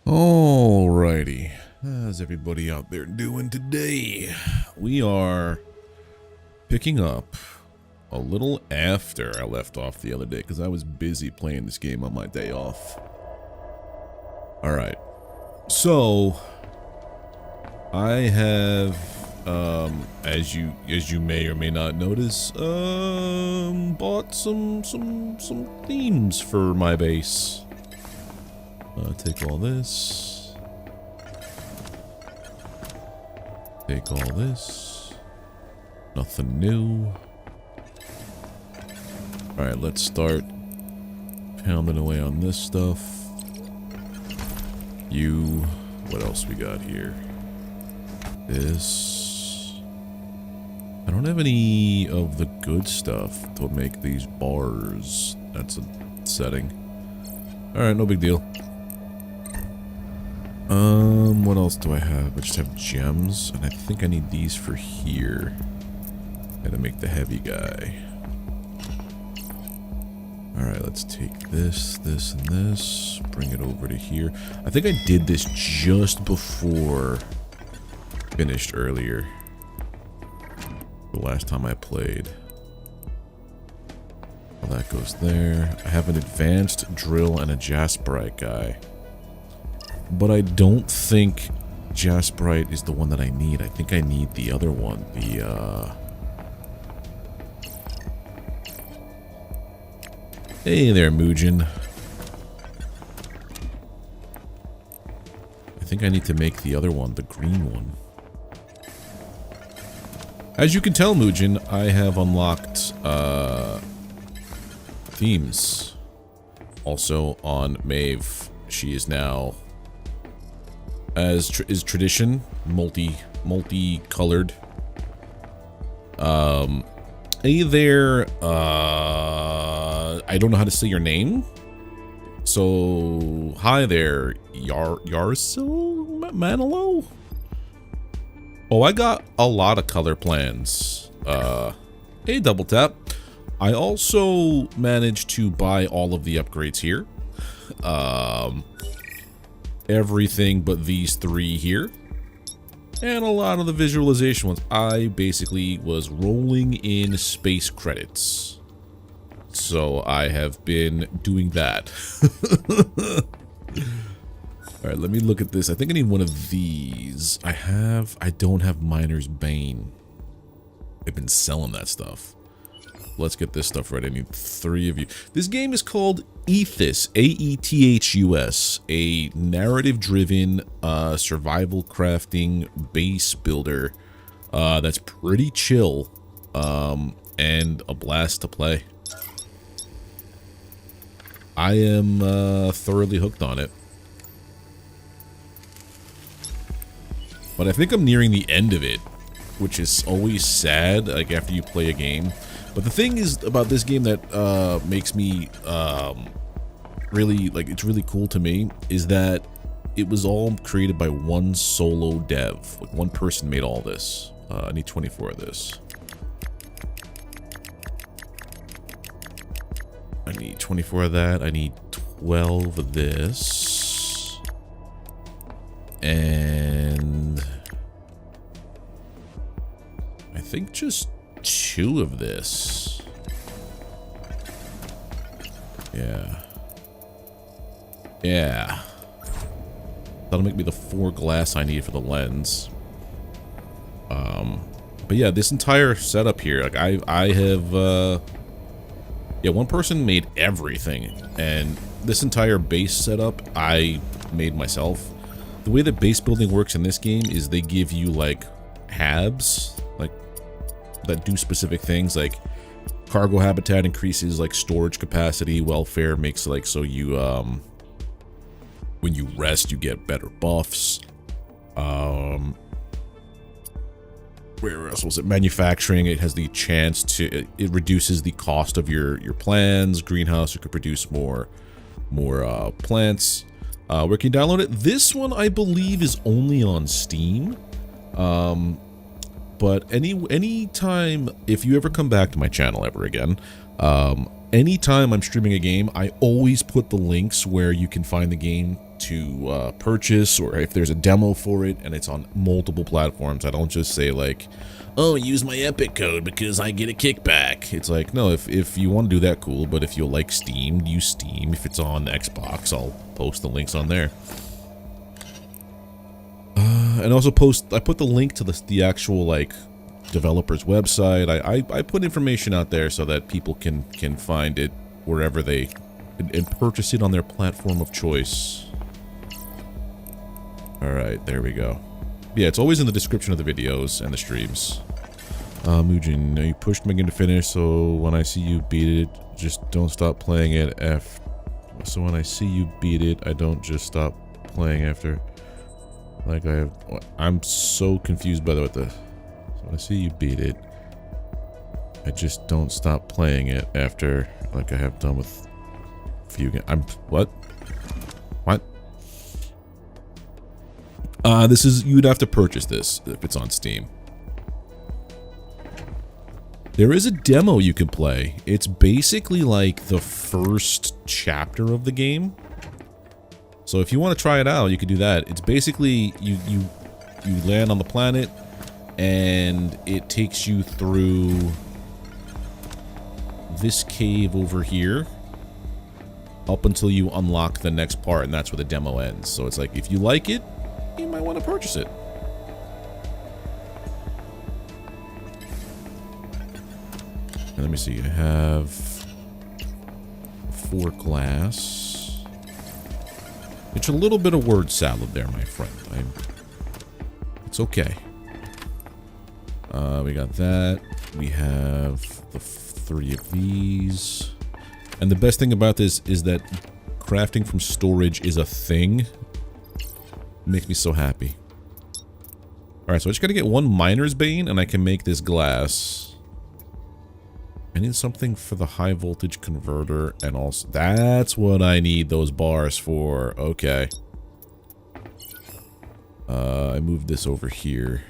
Alrighty, how's everybody out there doing today? We are picking up a little after I left off the other day because I was busy playing this game on my day off. Alright, so I have, as you may or may not notice, bought some themes for my base. Take all this. Take all this. Nothing new. Alright, let's start pounding away on this stuff. What else we got here? This. I don't have any of the good stuff to make these bars. That's a setting. Alright, no big deal. What else do I have? I just have gems, and I think I need these for here. Gotta make the heavy guy. Alright, let's take this, this, and this. Bring it over to here. I think I did this just before finished earlier. The last time I played. Well, that goes there. I have an advanced drill and a jasperite guy. But I don't think jasperite is the one that I need. I think I need the other one. Hey there, Muujin. I think I need to make the other one, the green one. As you can tell, Muujin, I have unlocked themes. Also on Maeve, she is now, as is tradition, multi-colored. Hey there, I don't know how to say your name. So, hi there, Yarsil Manilo? Oh, I got a lot of color plans. Hey, Double Tap. I also managed to buy all of the upgrades here. Everything but these three here. And a lot of the visualization ones. I basically was rolling in space credits. So I have been doing that. Alright, let me look at this. I think I need one of these. I don't have Miner's Bane. I've been selling that stuff. Let's get this stuff right. I need 3 of you. This game is called Aethus, A-E-T-H-U-S, a narrative-driven survival crafting base builder that's pretty chill and a blast to play. I am thoroughly hooked on it. But I think I'm nearing the end of it, which is always sad, like after you play a game. But the thing is about this game that makes me really, like, it's really cool to me, is that it was all created by one solo dev. Like, one person made all this. I need 24 of this. I need 24 of that. I need 12 of this. And I think just 2 of this. Yeah. That'll make me the 4 glass I need for the lens. But yeah, this entire setup here, like I have, yeah, one person made everything, and this entire base setup I made myself. The way that base building works in this game is they give you like habs, like that do specific things, like cargo habitat increases like storage capacity, welfare makes like so you when you rest you get better buffs. Where else was it? Manufacturing, it has the chance to, it reduces the cost of your plans. Greenhouse, you could produce more plants. Where can you download it? This one I believe is only on Steam. But any time, if you ever come back to my channel ever again, anytime I'm streaming a game, I always put the links where you can find the game to purchase, or if there's a demo for it and it's on multiple platforms. I don't just say like, oh, use my Epic code because I get a kickback. It's like, no, if you want to do that, cool, but if you like Steam, use Steam. If it's on Xbox, I'll post the links on there. And also I put the link to the actual, like, developer's website. I put information out there so that people can find it wherever they and purchase it on their platform of choice. Alright, there we go. Yeah, it's always in the description of the videos and the streams. Mujin, you pushed Megan to finish, so when I see you beat it, just don't stop playing it so when I see you beat it, I don't just stop playing after. Like I'm so confused by so when I see you beat it, I just don't stop playing it after, like I have done with a few games. What? You'd have to purchase this if it's on Steam. There is a demo you can play. It's basically like the first chapter of the game. So if you want to try it out, you can do that. It's basically you land on the planet and it takes you through this cave over here up until you unlock the next part, and that's where the demo ends. So it's like, if you like it, you might want to purchase it. And let me see, I have 4 glass. It's a little bit of word salad there, my friend. It's okay. We got that. We have the 3 of these. And the best thing about this is that crafting from storage is a thing. It makes me so happy. Alright, so I just gotta get 1 miner's bane and I can make this glass. I need something for the high voltage converter, and also that's what I need those bars for. Okay. I moved this over here.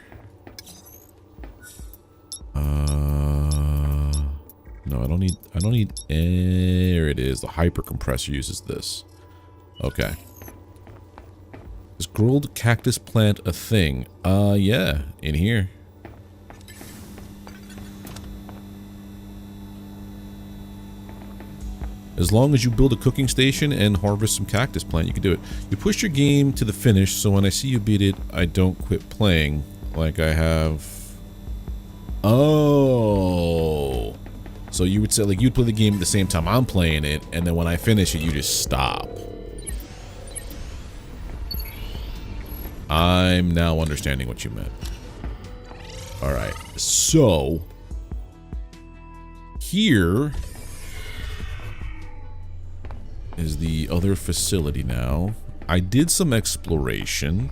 No, I don't need, there it is. The hyper compressor uses this. Okay. Is grilled cactus plant a thing? Yeah, in here. As long as you build a cooking station and harvest some cactus plant, you can do it. You push your game to the finish, so when I see you beat it, I don't quit playing. Like I have... Oh... So you would say, like, you'd play the game at the same time I'm playing it, and then when I finish it, you just stop. I'm now understanding what you meant. Alright, so... Here... is the other facility now. I did some exploration.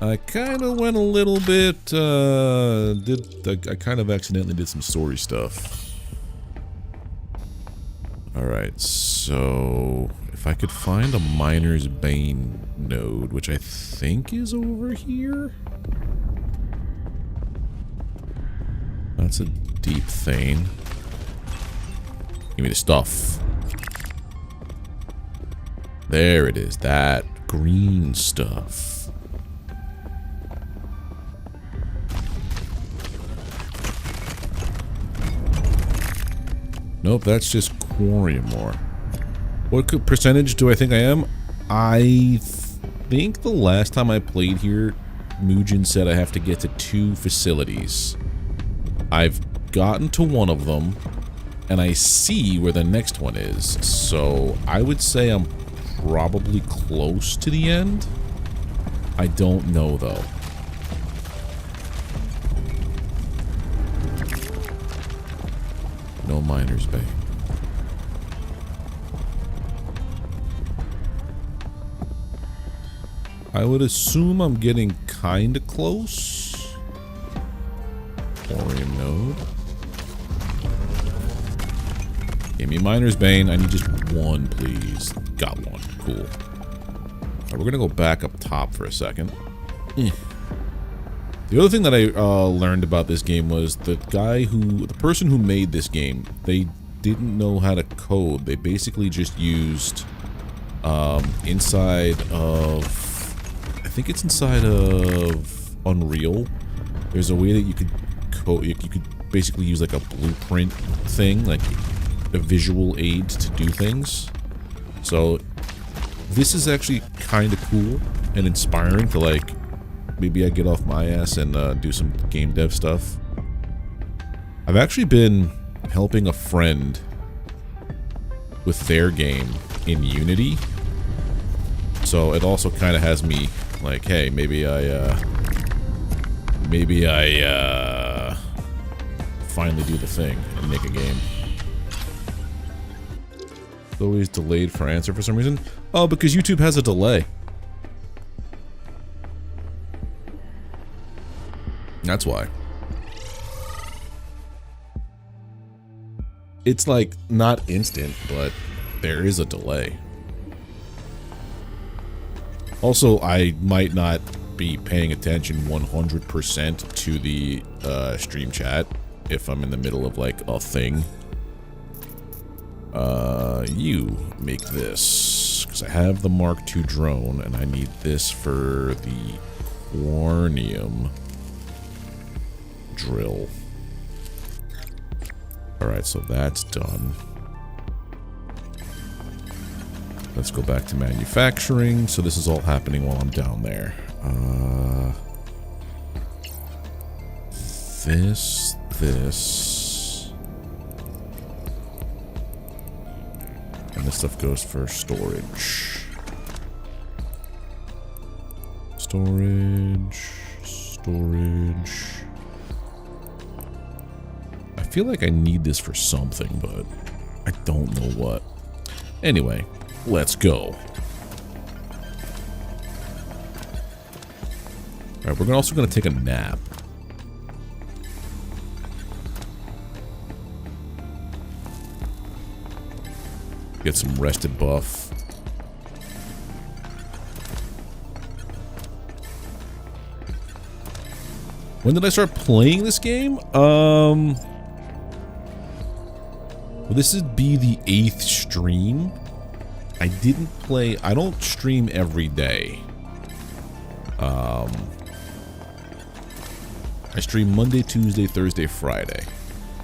I kind of went a little bit, I kind of accidentally did some story stuff. Alright, so if I could find a miner's bane node, which I think is over here. That's a deep thing. Give me the stuff. There it is, that green stuff. Nope, that's just quarrium ore. What percentage do I think I am? I think the last time I played here, Mugen said I have to get to 2 facilities. I've gotten to one of them, and I see where the next one is. So I would say I'm probably close to the end. I don't know though. No miner's bay. I would assume I'm getting kinda close. Thorium node. Give me miner's bane. I need just 1, please. Got 1. Cool. Alright, we're gonna go back up top for a second. The other thing that I learned about this game was the person who made this game, they didn't know how to code. They basically just used inside of, I think it's inside of Unreal. There's a way that you could basically use like a blueprint thing, like a visual aid to do things. So this is actually kind of cool and inspiring to, like, maybe I get off my ass and do some game dev stuff. I've actually been helping a friend with their game in Unity, so it also kind of has me like, hey, maybe I finally do the thing and make a game. It's always delayed for answer for some reason. Oh, because YouTube has a delay. That's why. It's like not instant, but there is a delay. Also, I might not be paying attention 100% to the stream chat if I'm in the middle of like a thing. You make this because I have the Mark II drone and I need this for the Quarnium drill. Alright, so that's done. Let's go back to manufacturing. So this is all happening while I'm down there. This. And this stuff goes for storage. Storage. I feel like I need this for something, but I don't know what. Anyway, let's go. Alright, we're also going to take a nap. Get some rested buff. When did I start playing this game? Well, this would be the 8th stream. I don't stream every day. I stream Monday, Tuesday, Thursday, Friday.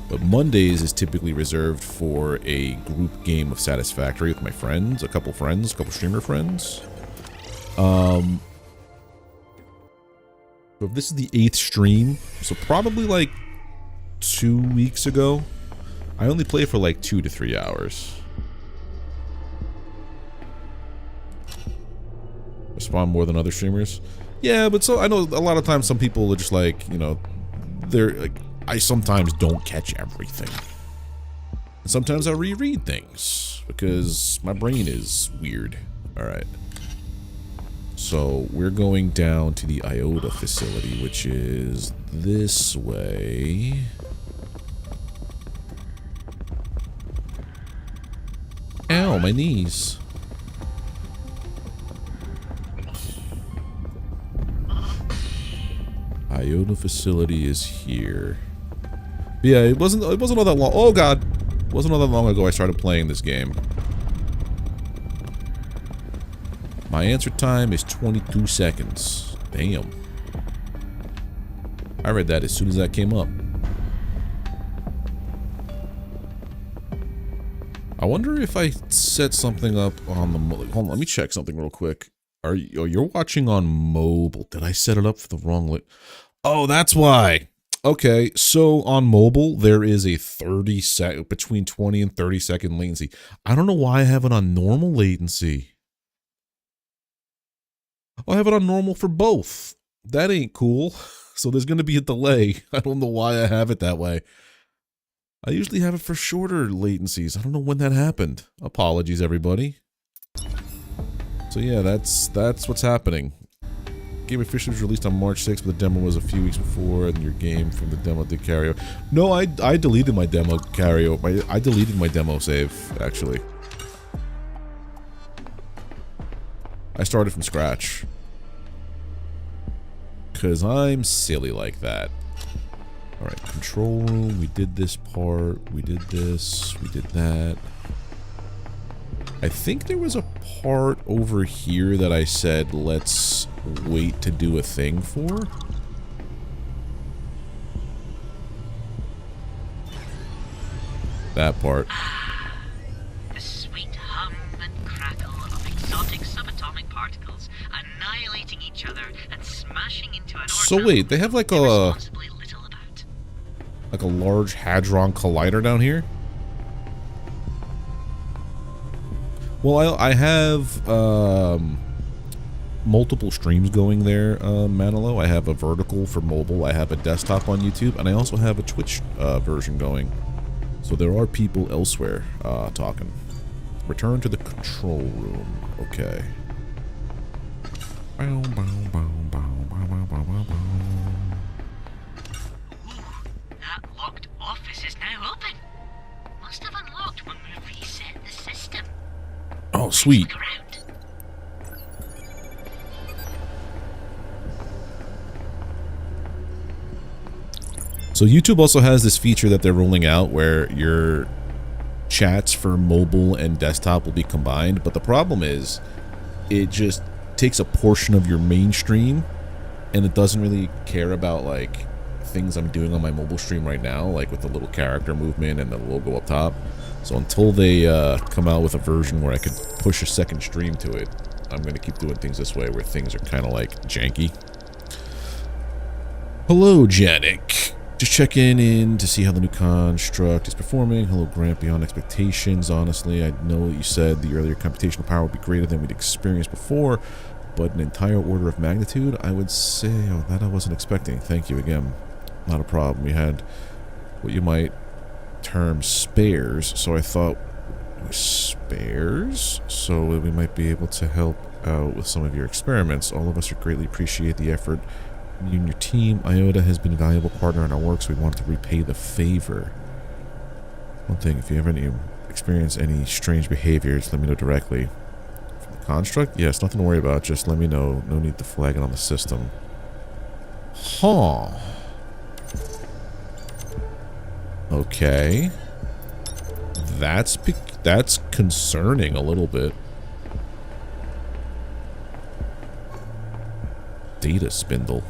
But Mondays is typically reserved for a group game of Satisfactory with my friends, a couple streamer friends. So if this is the 8th stream, so probably like 2 weeks ago, I only play for like 2 to 3 hours. Respond more than other streamers? Yeah, but so I know a lot of times some people are just like, you know, they're like, I sometimes don't catch everything. And sometimes I reread things because my brain is weird. Alright. So we're going down to the Iota facility, which is this way. Ow, my knees. Iota facility is here. Yeah, it wasn't all that long. Oh god. It wasn't all that long ago I started playing this game. My answer time is 22 seconds. Damn. I read that as soon as that came up. I wonder if I set something up on the... Hold on, let me check something real quick. Are you... Oh, you're watching on mobile. Did I set it up for the wrong... Oh, that's why. Okay, so on mobile, there is a between 20 and 30 second latency. I don't know why I have it on normal latency. I have it on normal for both. That ain't cool. So there's going to be a delay. I don't know why I have it that way. I usually have it for shorter latencies. I don't know when that happened. Apologies, everybody. So yeah, that's what's happening. Game officially was released on March 6th, but the demo was a few weeks before, and your game from the demo did carry over. No, I deleted my demo carryover. I deleted my demo save, actually. I started from scratch. Because I'm silly like that. Alright, control room, we did this part, we did this, we did that. I think there was a part over here that I said let's wait to do a thing for. That part. The sweet hum and crackle of exotic subatomic particles annihilating each other and smashing into an So wait, they have like a large hadron collider down here? Well, I have multiple streams going there, Manilo. I have a vertical for mobile, I have a desktop on YouTube, and I also have a Twitch version going. So there are people elsewhere talking. Return to the control room. Okay. Ooh, that locked office is now open. Must have unlocked when we reset the system. Oh, sweet. Look around. So YouTube also has this feature that they're rolling out where your chats for mobile and desktop will be combined, but the problem is it just takes a portion of your main stream and it doesn't really care about like things I'm doing on my mobile stream right now, like with the little character movement and the logo up top. So until they come out with a version where I could push a second stream to it, I'm going to keep doing things this way where things are kind of like janky. Hello, Janik. Just checking in to see how the new construct is performing. Hello, Grant. Beyond expectations, honestly. I know that you said the earlier computational power would be greater than we'd experienced before, but an entire order of magnitude, I would say, oh, that I wasn't expecting. Thank you again. Not a problem. We had what you might term spares, so I thought, spares? So we might be able to help out with some of your experiments. All of us would greatly appreciate the effort. You and your team, Iota has been a valuable partner in our work, so we wanted to repay the favor. One thing, if you ever experience any strange behaviors, let me know directly. From the construct? Yes, nothing to worry about, just let me know. No need to flag it on the system. Huh. Okay. That's concerning a little bit. Data spindle.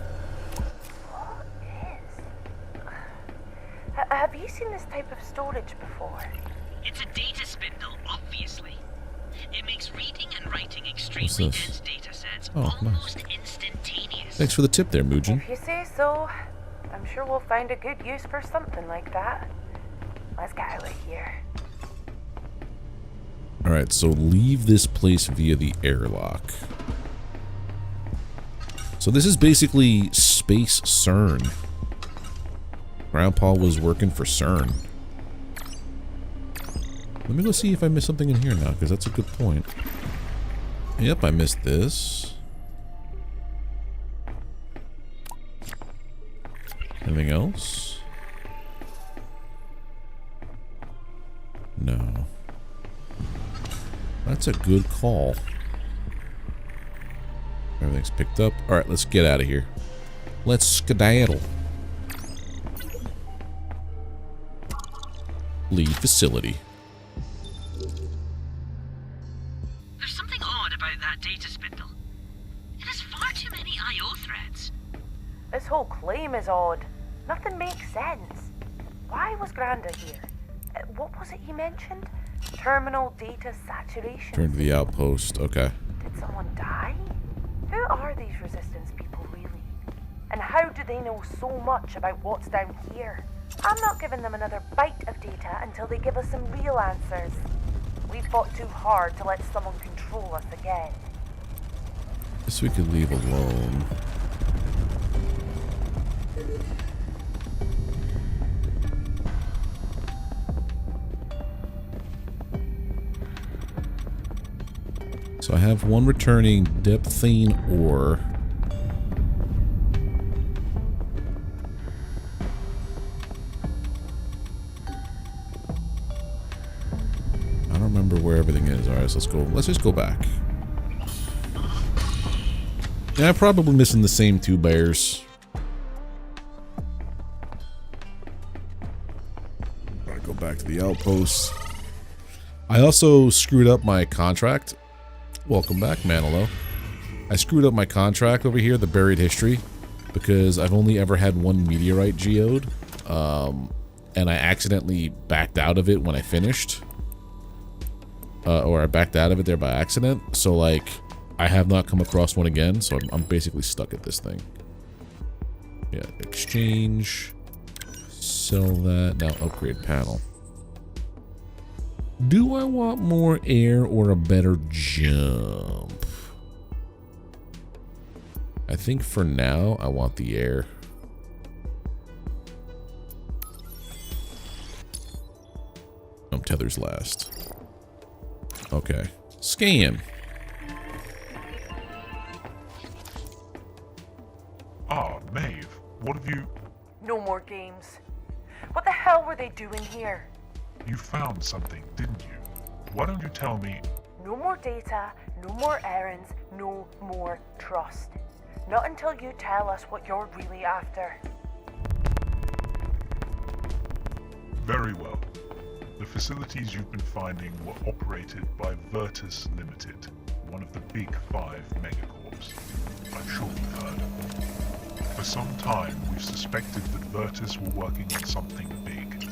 Have you seen this type of storage before? It's a data spindle, obviously. It makes reading and writing extremely dense data sets almost instantaneous. Thanks for the tip there, Mugen. If you say so, I'm sure we'll find a good use for something like that. Let's get out of here. Alright, so leave this place via the airlock. So this is basically Space CERN. Grandpa was working for CERN. Let me go see if I missed something in here now, because that's a good point. Yep, I missed this. Anything else? No. That's a good call. Everything's picked up. Alright, let's get out of here. Let's skedaddle. Leave facility. There's something odd about that data spindle. It has far too many I/O threads. This whole claim is odd. Nothing makes sense. Why was Granda here? What was it he mentioned? Terminal data saturation. Turn to the outpost. Okay. Did someone die? Who are these resistance people really? And how do they know so much about what's down here? I'm not giving them another bite of data until they give us some real answers. We've fought too hard to let someone control us again. Guess we could leave alone. So I have one returning depthine ore. I don't remember where everything is. Alright, so let's go. Let's just go back. Yeah, I'm probably missing the same two bears. Gotta go back to the outpost. I also screwed up my contract. Welcome back, Manilow. I screwed up my contract over here, the buried history, because I've only ever had one meteorite geode, and I accidentally backed out of it when I finished. Or I backed out of it there by accident. So, like, I have not come across one again, so I'm basically stuck at this thing. Yeah, exchange. Sell that. Now upgrade panel. Do I want more air or a better jump? I think for now, I want the air. Tethers last. Okay. Scan. Ah, Maeve, what have you... No more games. What the hell were they doing here? You found something, didn't you? Why don't you tell me... No more data, no more errands, no more trust. Not until you tell us what you're really after. Very well. The facilities you've been finding were operated by Virtus Limited, one of the big 5 megacorps. I'm sure you've heard. For some time, we've suspected that Virtus were working on something big.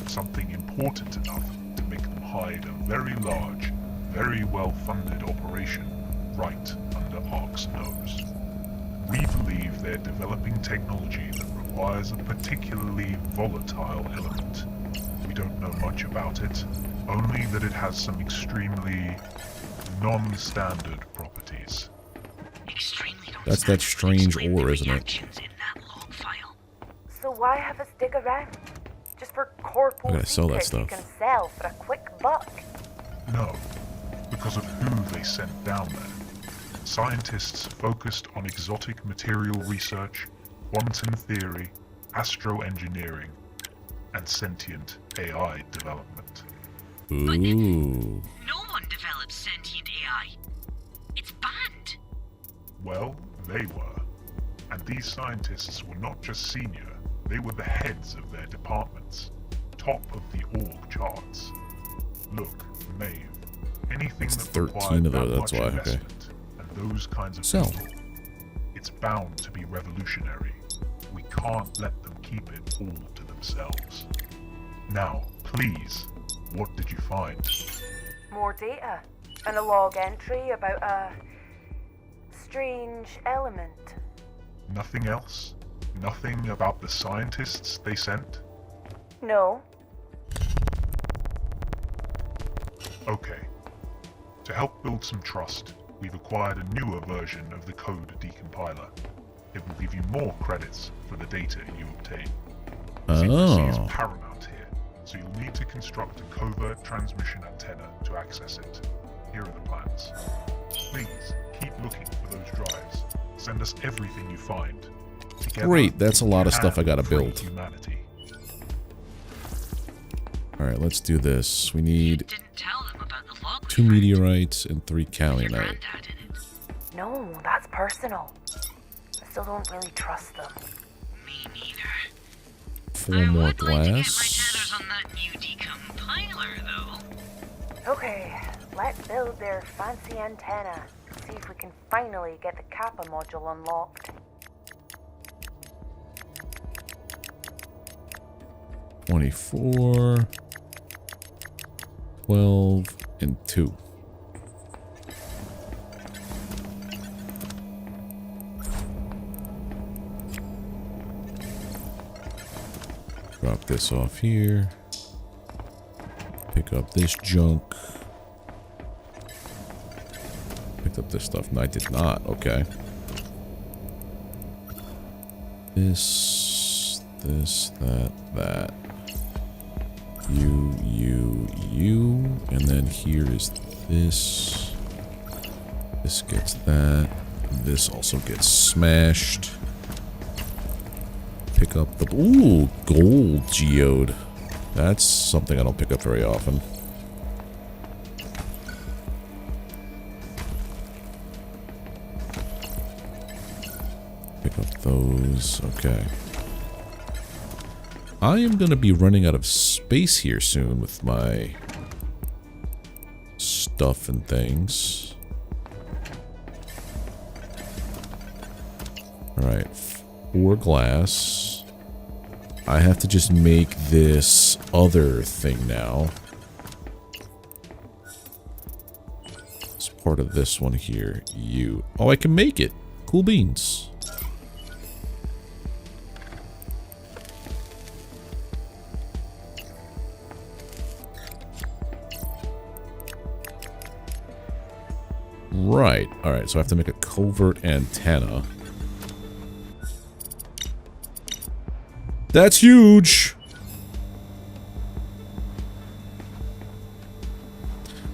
Something important enough to make them hide a very large, very well-funded operation right under Ark's nose. We believe they're developing technology that requires a particularly volatile element. We don't know much about it, only that it has some extremely non-standard properties. Extremely That's that strange ore, isn't it? reactions in that log file. So why have us dig around? Just for corporal I gotta sell that secrets you stuff. can sell for a quick buck? No, because of who they sent down there. Scientists focused on exotic material research, quantum theory, astroengineering, and sentient AI development. Ooh. No one develops sentient AI. It's banned. Well, they were. And these scientists were not just senior, they were the heads of their departments. Top of the org charts. Look, Maeve, anything It's that 13 required of those, that that's much why, okay. investment and those kinds of Sell. people, it's bound to be revolutionary. We can't let them keep it all to themselves. Now, please, what did you find? More data. And a log entry about a strange element. Nothing else? Nothing about the scientists they sent? No. Okay. To help build some trust, we've acquired a newer version of the code decompiler. It will give you more credits for the data you obtain. Secrecy is Oh. paramount here, so you'll need to construct a covert transmission antenna to access it. Here are the plans. Please, keep looking for those drives. Send us everything you find. Together, Great, that's a we lot of can stuff I gotta free build. Humanity. Alright, let's do this. We need Didn't tell them about the log. 2 meteorites and 3 Your kaolite. granddad in it. No, that's personal. I still don't really trust them. Me neither. 4 I more would like to get my glass. tethers on that new decompiler, though. Okay, let's build their fancy antenna. See if we can finally get the Kappa module unlocked. 24, 12, and 2. Drop this off here. Pick up this junk. Picked up this stuff. No, I did not. Okay. This, that. You. And then here is this. This gets that. This also gets smashed. Pick up the... Ooh, gold geode. That's something I don't pick up very often. Pick up those. Okay. I am going to be running out of space here soon with my stuff and things. Alright, 4 glass. I have to just make this other thing now. It's part of this one here. Oh, I can make it. Cool beans. Right. Alright, so I have to make a covert antenna. That's huge!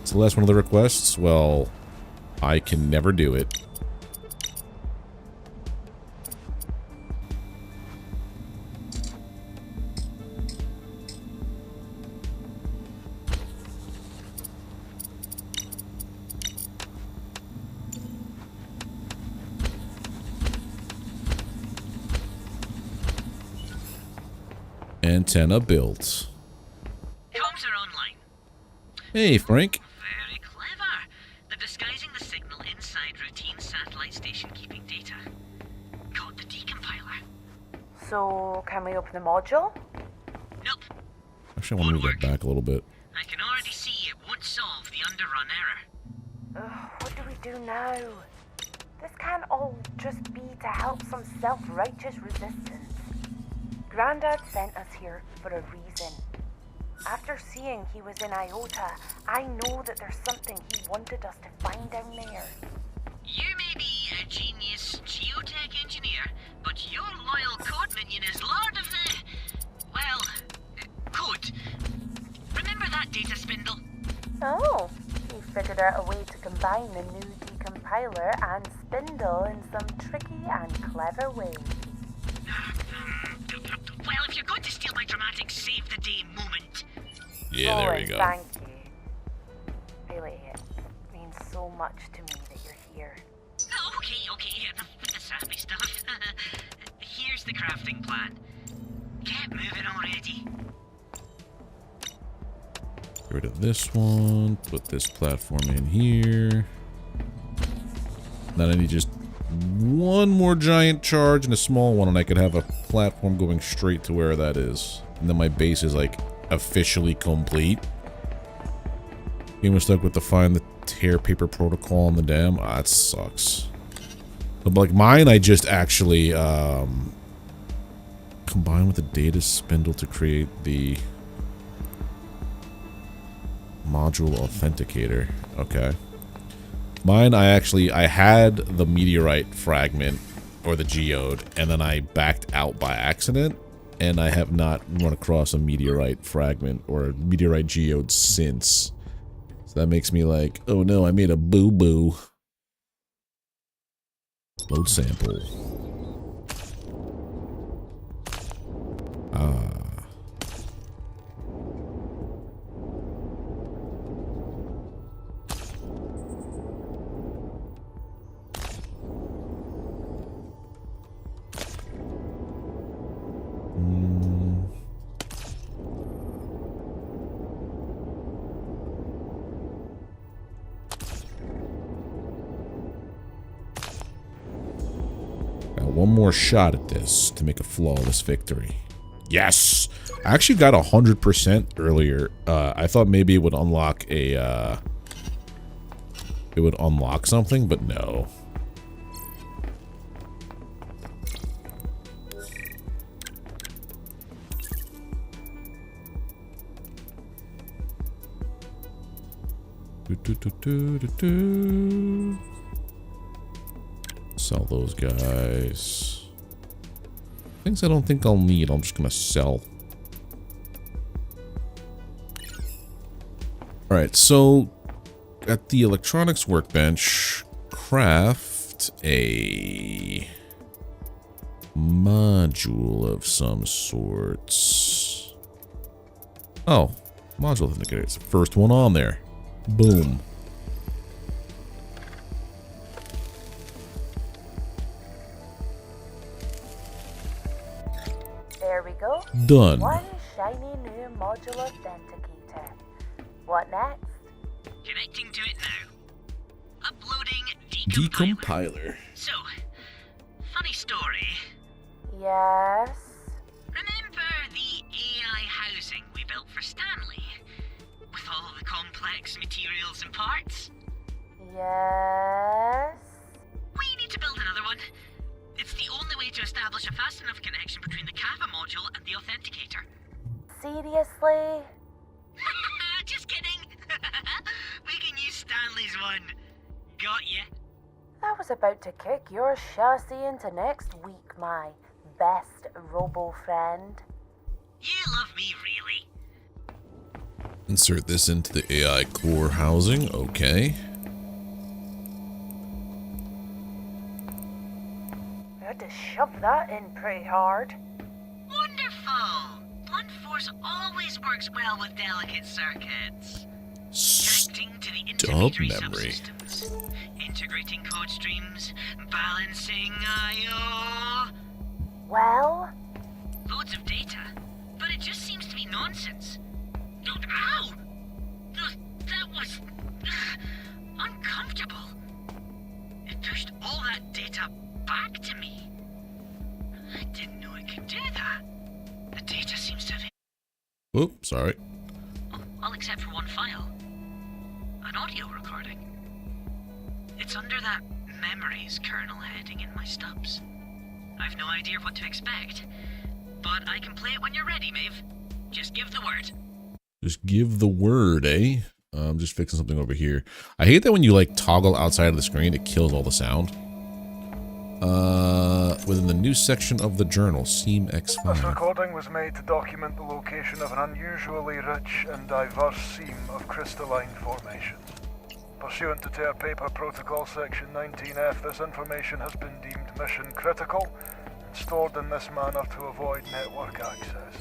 It's the last one of the requests. Well, I can never do it. Antenna built. Comms are online. Hey, Frank. Very clever. They're disguising the signal inside routine satellite station keeping data. Got the decompiler. So, can we open the module? Nope. Actually, I want to move that back a little bit. I can already see it won't solve the underrun error. Ugh, what do we do now? This can't all just be to help some self-righteous resistance. Grandad sent us here for a reason. After seeing he was in Iota, I know that there's something he wanted us to find down there. You may be a genius geotech engineer, but your loyal code minion is lord of the... well, code. Remember that data spindle? Oh, he figured out a way to combine the new decompiler and spindle in some tricky and clever way. Well, if you're going to steal my dramatic save-the-day moment... Yeah, there we go. Thank you. Really, it means so much to me that you're here. Oh, okay, the sappy stuff. Here's the crafting plan. Get moving already. Get rid of this one. Put this platform in here. Then I need just one more giant charge and a small one, and I could have a platform going straight to where that is. And then my base is, like, officially complete. Game was stuck with the find the tear paper protocol on the dam. Ah, that sucks. But, like, mine, I just actually, combine with the data spindle to create the module authenticator. Okay. Mine, I had the meteorite fragment, or the geode, and then I backed out by accident, and I have not run across a meteorite fragment or a meteorite geode since. So that makes me like, oh no, I made a boo-boo. Load sample. Ah. One more shot at this to make a flawless victory. Yes! I actually got 100% earlier. I thought maybe it would unlock a, it would unlock something, but no. Sell those guys. Things I don't think I'll need, I'm just gonna sell. Alright, so at the electronics workbench, craft a module of some sorts. Oh, module authenticator. It's the first one on there. Boom. There we go. Done. One shiny new module authenticator. What next? Connecting to it Decompiler. So, funny story. Yes? Remember the AI housing we built for Stanley? With all the complex materials and parts? Yes? We need to build another one. It's the only way to establish a fast enough connection between the Kappa module and the authenticator. Seriously? Just kidding. We can use Stanley's one. Got ya? I was about to kick your chassis into next week, my best robo-friend. You love me, really. Insert this into the AI core housing. Okay. I had to shove that in pretty hard. Wonderful. Blunt force always works well with delicate circuits. Connecting to the intermediary memory. subsystems, integrating code streams, balancing I/O. Well? Loads of data, but it just seems to be nonsense. Ow! That was uncomfortable. It pushed all that data back to me. I didn't know it could do that. The data seems to have... Oop, sorry. Oh, all except for one file. An audio recording. It's under that memories kernel heading in my stubs. I've no idea what to expect, but I can play it when you're ready, Maeve. Just give the word. Just give the word, eh? I'm just fixing something over here. I hate that when you like toggle outside of the screen, it kills all the sound. Within the new section of the journal, Seam X5. This recording was made to document the location of an unusually rich and diverse seam of crystalline formations. Pursuant to Tear Paper Protocol Section 19F, this information has been deemed mission critical and stored in this manner to avoid network access.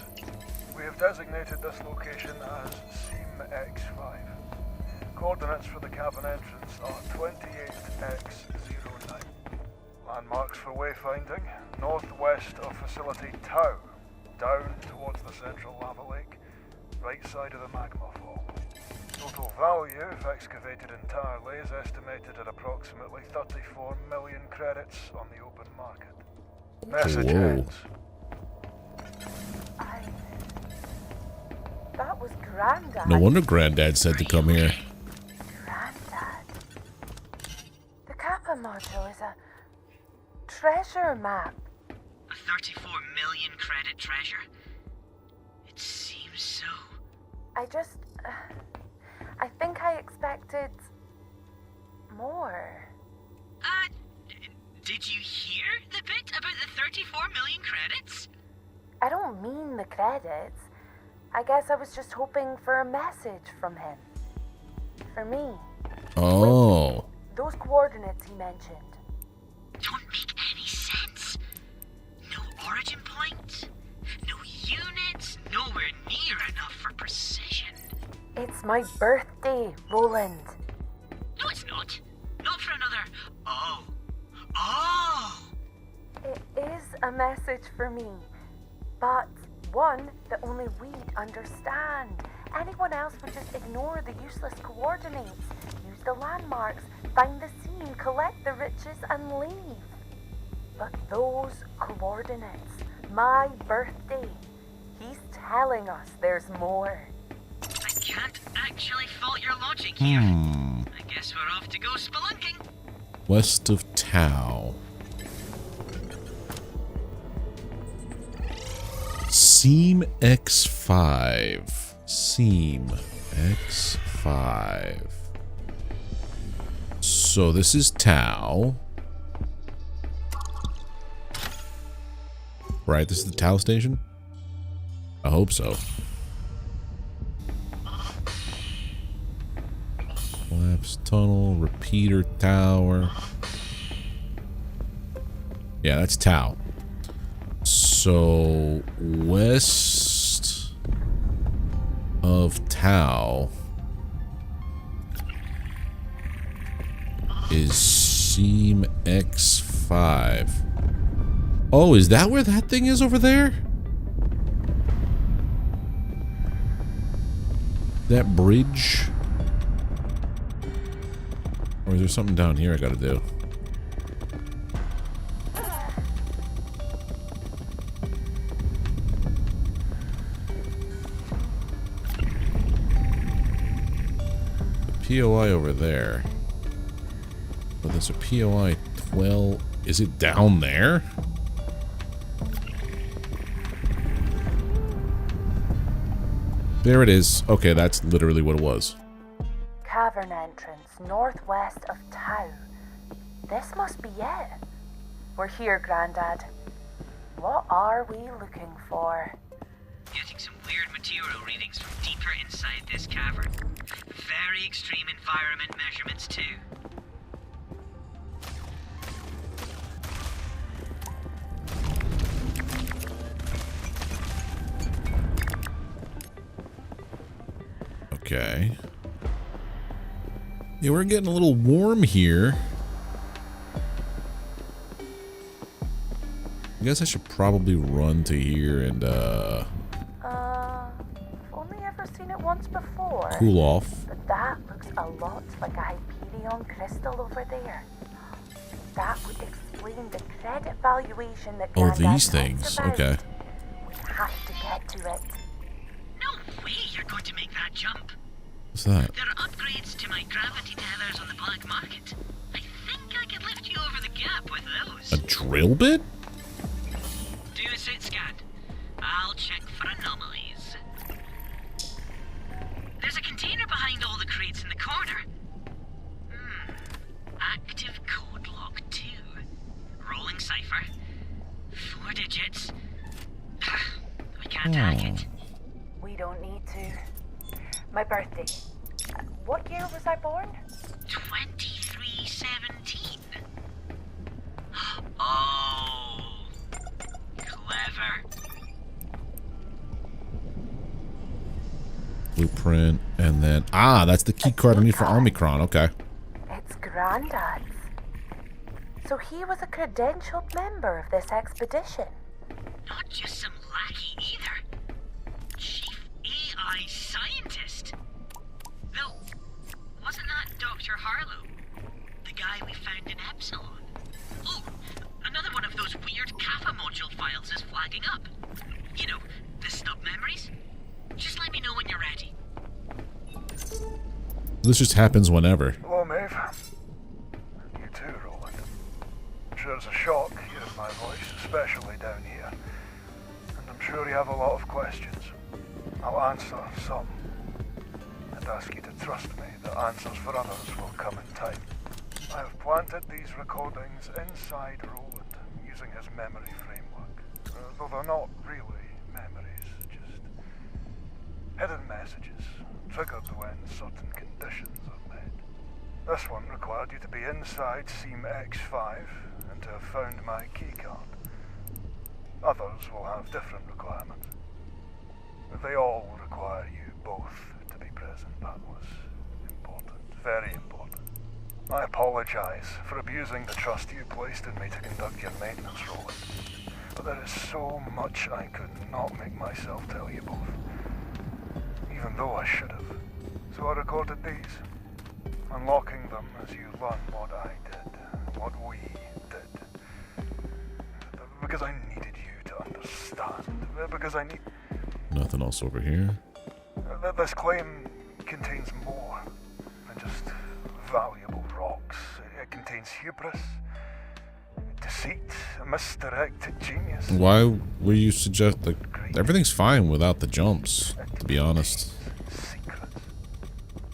We have designated this location as Seam X5. Coordinates for the cabin entrance are 28X09. Landmarks for wayfinding: northwest of Facility Tau, down towards the central lava lake, right side of the magma fall. Total value, if excavated entirely, is estimated at approximately 34 million credits on the open market. Message Whoa. ends. That was Grandad. No wonder Granddad said to come here. Grandad. The Kappa module is a treasure map. A 34 million credit treasure. It seems so. I think I expected more. Did you hear the bit about the 34 million credits? I don't mean the credits. I guess I was just hoping for a message from him. For me. Oh. Those coordinates he mentioned. Don't make any sense. No origin point, no units, nowhere near enough for precision. It's my birthday, Roland. No, it's not. Not for another... Oh. Oh! It is a message for me. But one that only we'd understand. Anyone else would just ignore the useless coordinates, use the landmarks, find the seam, collect the riches, and leave. But those coordinates, my birthday, he's telling us there's more. I can't actually fault your logic here. I guess we're off to go spelunking. West of Tau. Seam X5. Seam X5. So this is Tau. Right, this is the Tau station? I hope so. Collapse tunnel, repeater tower. Yeah, that's Tau. So, west of Tau is Seam X5. Oh, is that where that thing is over there? That bridge? Or is there something down here I gotta do? POI over there. But there's a POI 12. Is it down there? There it is. Okay, that's literally what it was. Cavern entrance northwest of town. This must be it. We're here, Grandad. What are we looking for? Getting some weird material readings from deeper inside this cavern. Very extreme environment measurements too. Okay. Yeah, we're getting a little warm here. I guess I should probably run to here and I've only ever seen it once before. cool off. But that looks a lot like a Hyperion crystal over there. That would explain the credit valuation that Oh, Grandad these talked things. about. Okay. We have to get to it. No way you're going to make that jump. What's that? There are upgrades to my gravity tethers on the black market. I think I could lift you over the gap with those. A drill bit? Do a sit scan. I'll check for anomalies. There's a container behind all the crates in the corner. Active code log 2. Rolling cipher. 4 digits. We can't hack it. We don't need to. My birthday. What year was I born? 2317. Oh, clever. Blueprint, and then that's the key card I need for Omicron. Okay. It's Grandad's. So he was a credentialed member of this expedition. Not just some lackey either. Chief AI scientist. Though, wasn't that Dr. Harlow? The guy we found in Epsilon? Oh, another one of those weird Kappa module files is flagging up. You know, the stub memories? Just let me know when you're ready. This just happens whenever. Hello, Maeve. You too, Roland. I'm sure it's a shock hearing my voice, especially down here. And I'm sure you have a lot of questions. I'll answer some. And ask you to trust me that answers for others will come in time. I have planted these recordings inside Roland using his memory framework. Though they're not really memories, just hidden messages triggered when certain conditions are met. This one required you to be inside Seam X5 and to have found my keycard. Others will have different requirements. But they all require you both to be present. That was important, very important. I apologize for abusing the trust you placed in me to conduct your maintenance, Roland. But there is so much I could not make myself tell you both. Even though I should have. So I recorded these, unlocking them as you learn what I did, what we did. Because I needed you to understand. Because I need... Nothing else over here. This claim contains more than just valuable rocks. It contains hubris, deceit, misdirected genius. Why were you suggest like everything's fine without the jumps? To be honest. Secrets,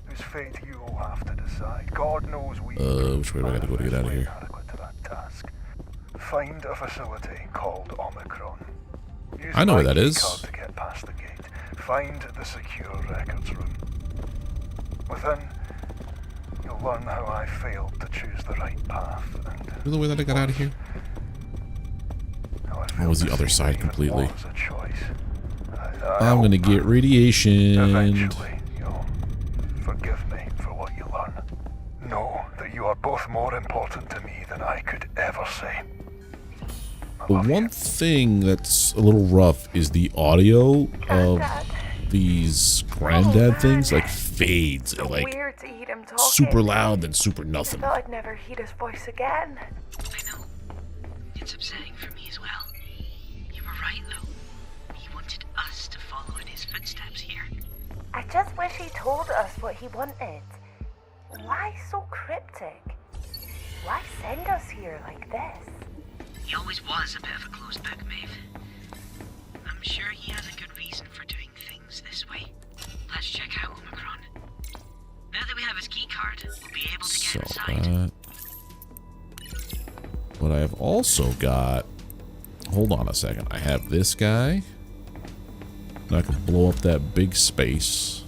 whose fate you will have to decide. God knows we. Which way do I gotta go to get out of here? Inadequate to that task. Find a facility called Omicron. Use I know my where that is. keycard to get past the gate. Find the secure records room. Within, you'll learn how I failed to choose the right path and. Is the way that I got out of here? What was the other side completely? I'm gonna get radiation. Eventually, you'll forgive me for what you learn. Know that you are both more important to me than I could ever say. I The love one you. thing that's a little rough is the audio of Grandad. these granddad things like fades, So like weird to hear him talking. super loud then super I nothing. thought I'd never hear his voice again. I know. It's upsetting for me as well. You were right, though. He wanted us to follow in his footsteps here. I just wish he told us what he wanted. Why so cryptic? Why send us here like this? He always was a bit of a closed book, Maeve. I'm sure he has a good reason for doing things this way. Let's check out Omicron. Now that we have his key card, we'll be able to get inside. But I have also got... Hold on a second. I have this guy. And I can blow up that big space.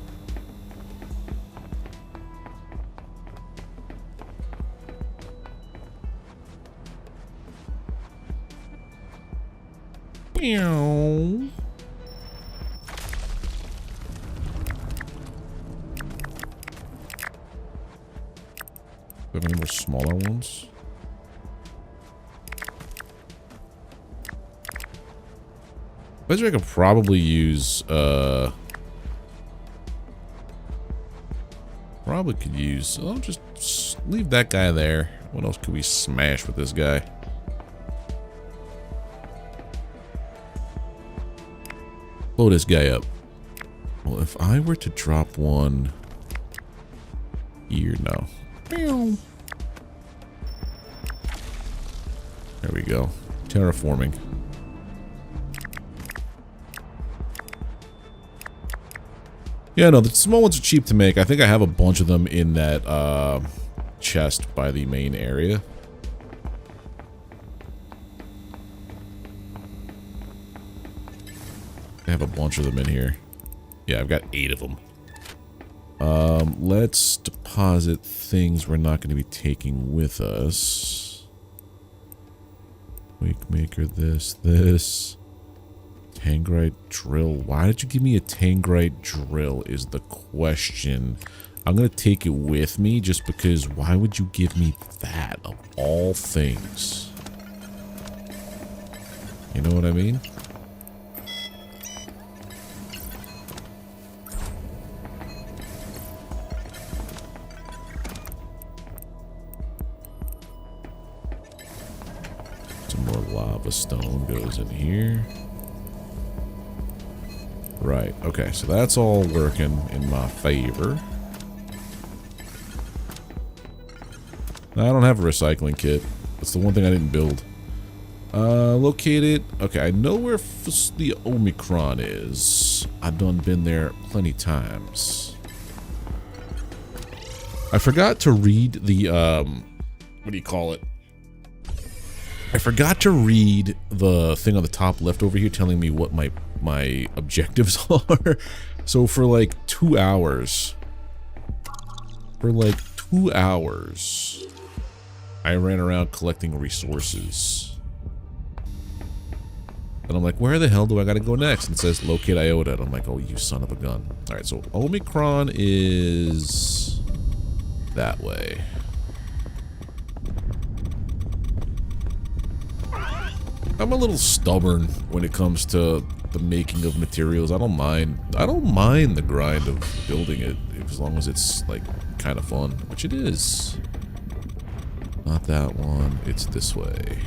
Meow. Do we have any more smaller ones? I bet you I could probably use, I'll just leave that guy there. What else could we smash with this guy? Blow this guy up. Well, if I were to drop one here, no. There we go. Terraforming. Yeah, no, the small ones are cheap to make. I think I have a bunch of them in that chest by the main area. I have a bunch of them in here. Yeah, I've got 8 of them. Let's deposit things we're not going to be taking with us. Wake maker, this. Tangrite drill. Why did you give me a Tangrite drill is the question. I'm going to take it with me just because why would you give me that of all things? You know what I mean? Some more lava stone goes in here. Right, okay, so that's all working in my favor. I don't have a recycling kit. That's the one thing I didn't build. Located. Okay, I know where the Omicron is. I've done been there plenty times. I forgot to read the, what do you call it? I forgot to read the thing on the top left over here telling me what my objectives are. So for like 2 hours, I ran around collecting resources. And I'm like, where the hell do I gotta go next? And it says locate Iota. And I'm like, oh, you son of a gun. Alright, so Omicron is that way. I'm a little stubborn when it comes to the making of materials. I don't mind the grind of building it as long as it's like kind of fun, which it is. Not that one, it's this way.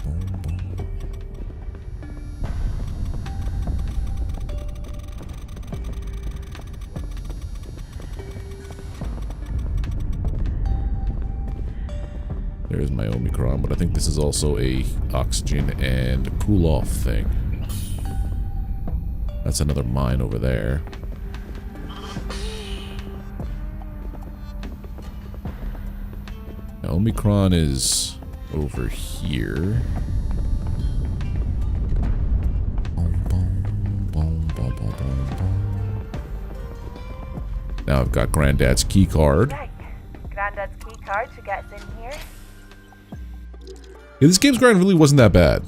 Boom, boom. There's my Omicron, but I think this is also a oxygen and cool off thing. That's another mine over there. Now, Omicron is over here. Now I've got Granddad's key card. Right. Granddad's key card to get us in here. Yeah, this game's grind really wasn't that bad.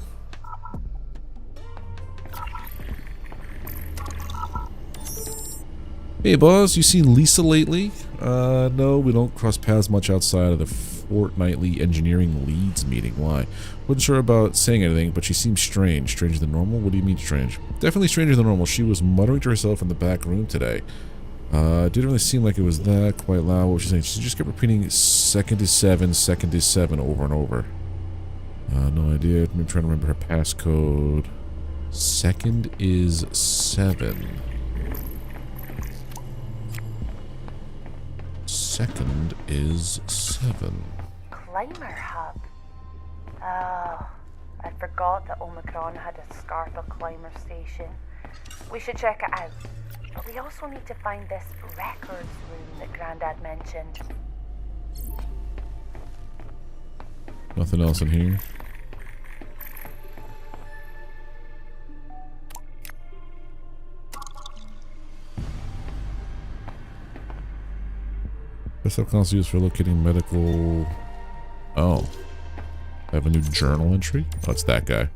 Hey boss, you seen Lisa lately? No, we don't cross paths much outside of the fortnightly engineering leads meeting. Why? Wasn't sure about saying anything, but she seems strange. Stranger than normal? What do you mean strange? Definitely stranger than normal. She was muttering to herself in the back room today. Didn't really seem like it was that quite loud. What was she saying? She just kept repeating second is 7, second is 7 over and over. No idea. I'm trying to remember her passcode. Second is 7. Second is 7. Climber hub. Oh, I forgot that Omicron had a Scarpa climber station. We should check it out. But we also need to find this records room that Grandad mentioned. Nothing else in here. Special console used for locating medical. Oh. I have a new journal entry? Oh, it's that guy.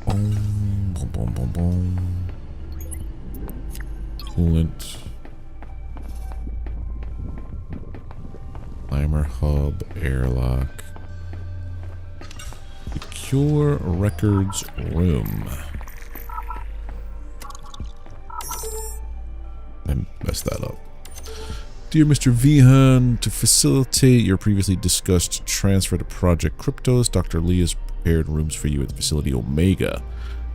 Boom, boom, boom, boom, boom. Coolant. Climber hub, airlock. Secure records room. I messed that up. Dear Mr. Vihan, to facilitate your previously discussed transfer to Project Cryptos, Dr. Lee has prepared rooms for you at the facility Omega.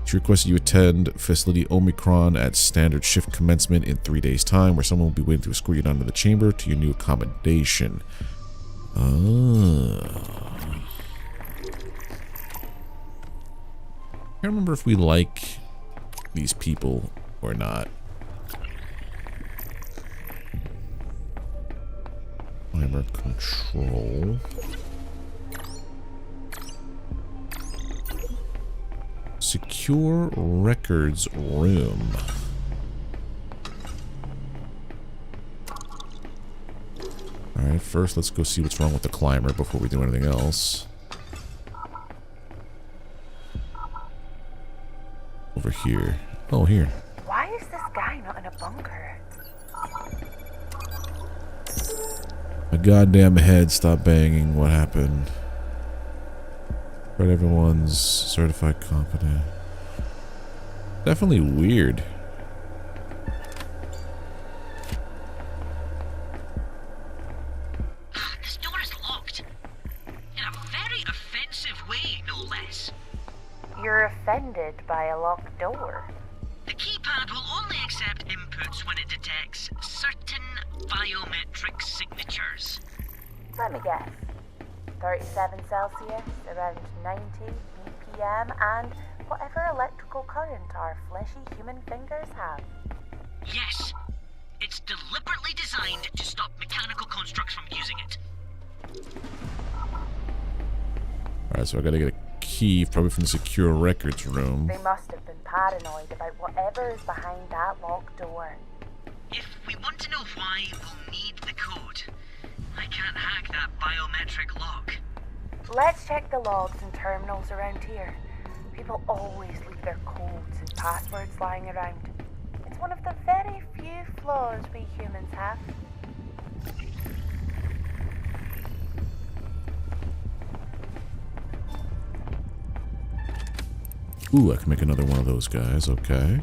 She requests that you attend facility Omicron at standard shift commencement in 3 days' time, where someone will be waiting to escort you down to the chamber to your new accommodation. I can't remember if we like these people or not. Climber control. Secure records room. Alright, first let's go see what's wrong with the climber before we do anything else. Over here. Oh, here. Why is this guy not in a bunker? My goddamn head stopped banging. What happened? Right, everyone's certified competent. Definitely weird. This door is locked. In a very offensive way, no less. You're offended by a locked door. The keypad will only accept inputs when it detects certain biometric signatures. Let me guess. 37 Celsius, around 90 BPM, and whatever electrical current our fleshy human fingers have. Yes. It's deliberately designed to stop mechanical constructs from using it. Alright, so I gotta get a key, probably from the secure records room. They must have been paranoid about whatever is behind that locked door. If we want to know why, we'll need the code. I can't hack that biometric lock. Let's check the logs and terminals around here. People always leave their codes and passwords lying around. It's one of the very few flaws we humans have. Ooh, I can make another one of those guys. Okay.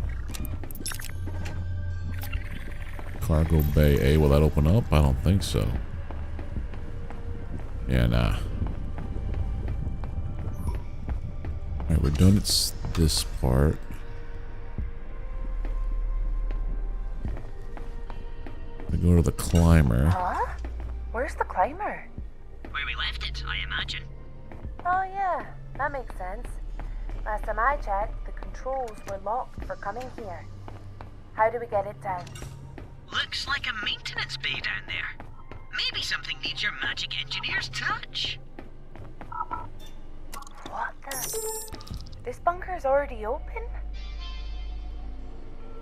Cargo bay A. Will that open up? I don't think so. Yeah, nah. Alright, we're done. It's this part. We go to the climber. Huh? Where's the climber? Where we left it, I imagine. Oh yeah, that makes sense. Last time I checked, the controls were locked for coming here. How do we get it down? Looks like a maintenance bay down there. Maybe something needs your magic engineer's touch. What the? This bunker's already open?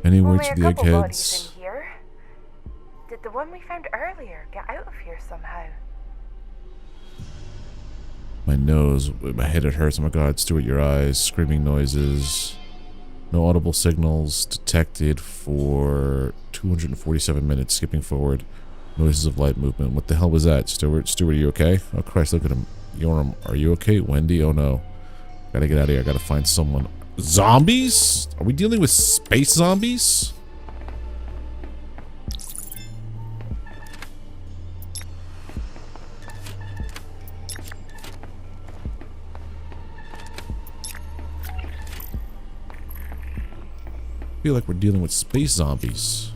Anywhere Only to a the couple bodies eggheads. in here. Did the one we found earlier get out of here somehow? My nose, my head, it hurts. Oh my god, Stuart, your eyes. Screaming noises. No audible signals detected for 247 minutes. Skipping forward. Noises of light movement. What the hell was that, Stuart? Stuart, are you okay? Oh Christ, look at him. Yoram, are you okay? Wendy? Oh no. Gotta get out of here. I gotta find someone. Zombies? Are we dealing with space zombies? feel like we're dealing with space zombies.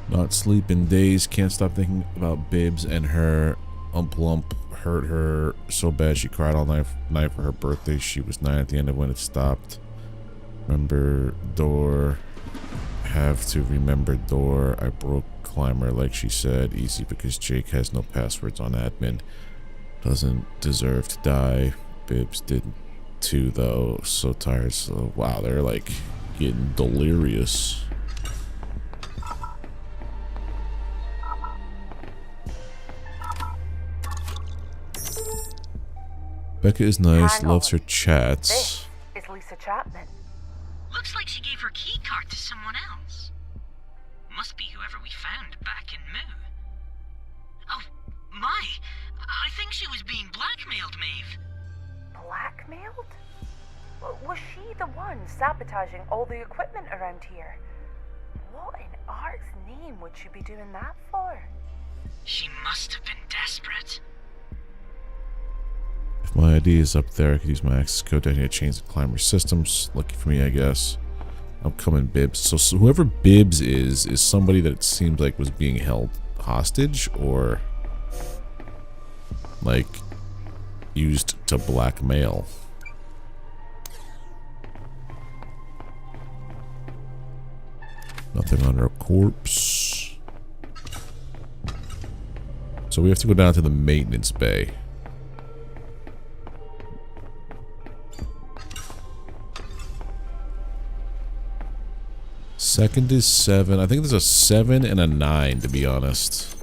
Not sleeping days, can't stop thinking about Bibbs and her. Lump hurt her so bad she cried all night for her birthday. She was 9 at the end of when it stopped. Remember door. Have to remember door. I broke climber like she said. Easy because Jake has no passwords on admin. Doesn't deserve to die. Bibbs did too though. So tired. So wow, they're like getting delirious. Becca is nice, loves her chats. This is Lisa Chapman. Looks like she gave her key card to someone else. Must be whoever we found back in Moo. Oh, my! I think she was being blackmailed, Maeve. Blackmailed? Was she the one sabotaging all the equipment around here? What in Art's name would she be doing that for? She must have been desperate. If my ID is up there, I could use my access code down here to change the climber systems. Lucky for me, I guess. I'm coming, Bibbs. So whoever Bibbs is somebody that it seems like was being held hostage or like used to blackmail. Nothing on her corpse. So we have to go down to the maintenance bay. Second is 7. I think there's a 7 and a 9, to be honest.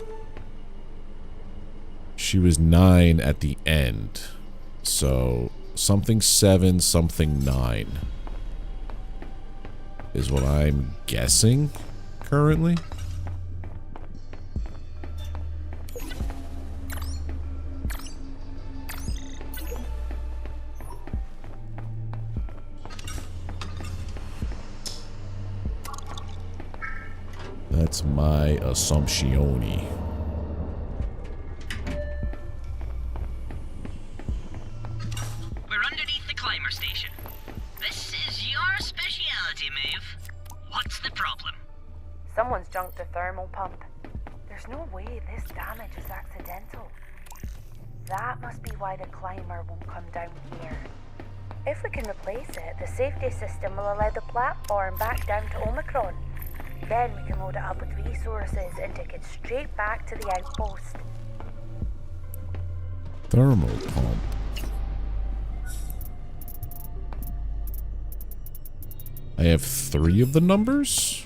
She was 9 at the end. So, something 7, something 9. Is what I'm guessing currently. That's my assumptione. We're underneath the climber station. This is your speciality, Maeve. What's the problem? Someone's junked the thermal pump. There's no way this damage is accidental. That must be why the climber won't come down here. If we can replace it, the safety system will allow the platform back down to Omicron. Then we can load it up with resources and take it straight back to the outpost. Thermal pump. I have 3 of the numbers?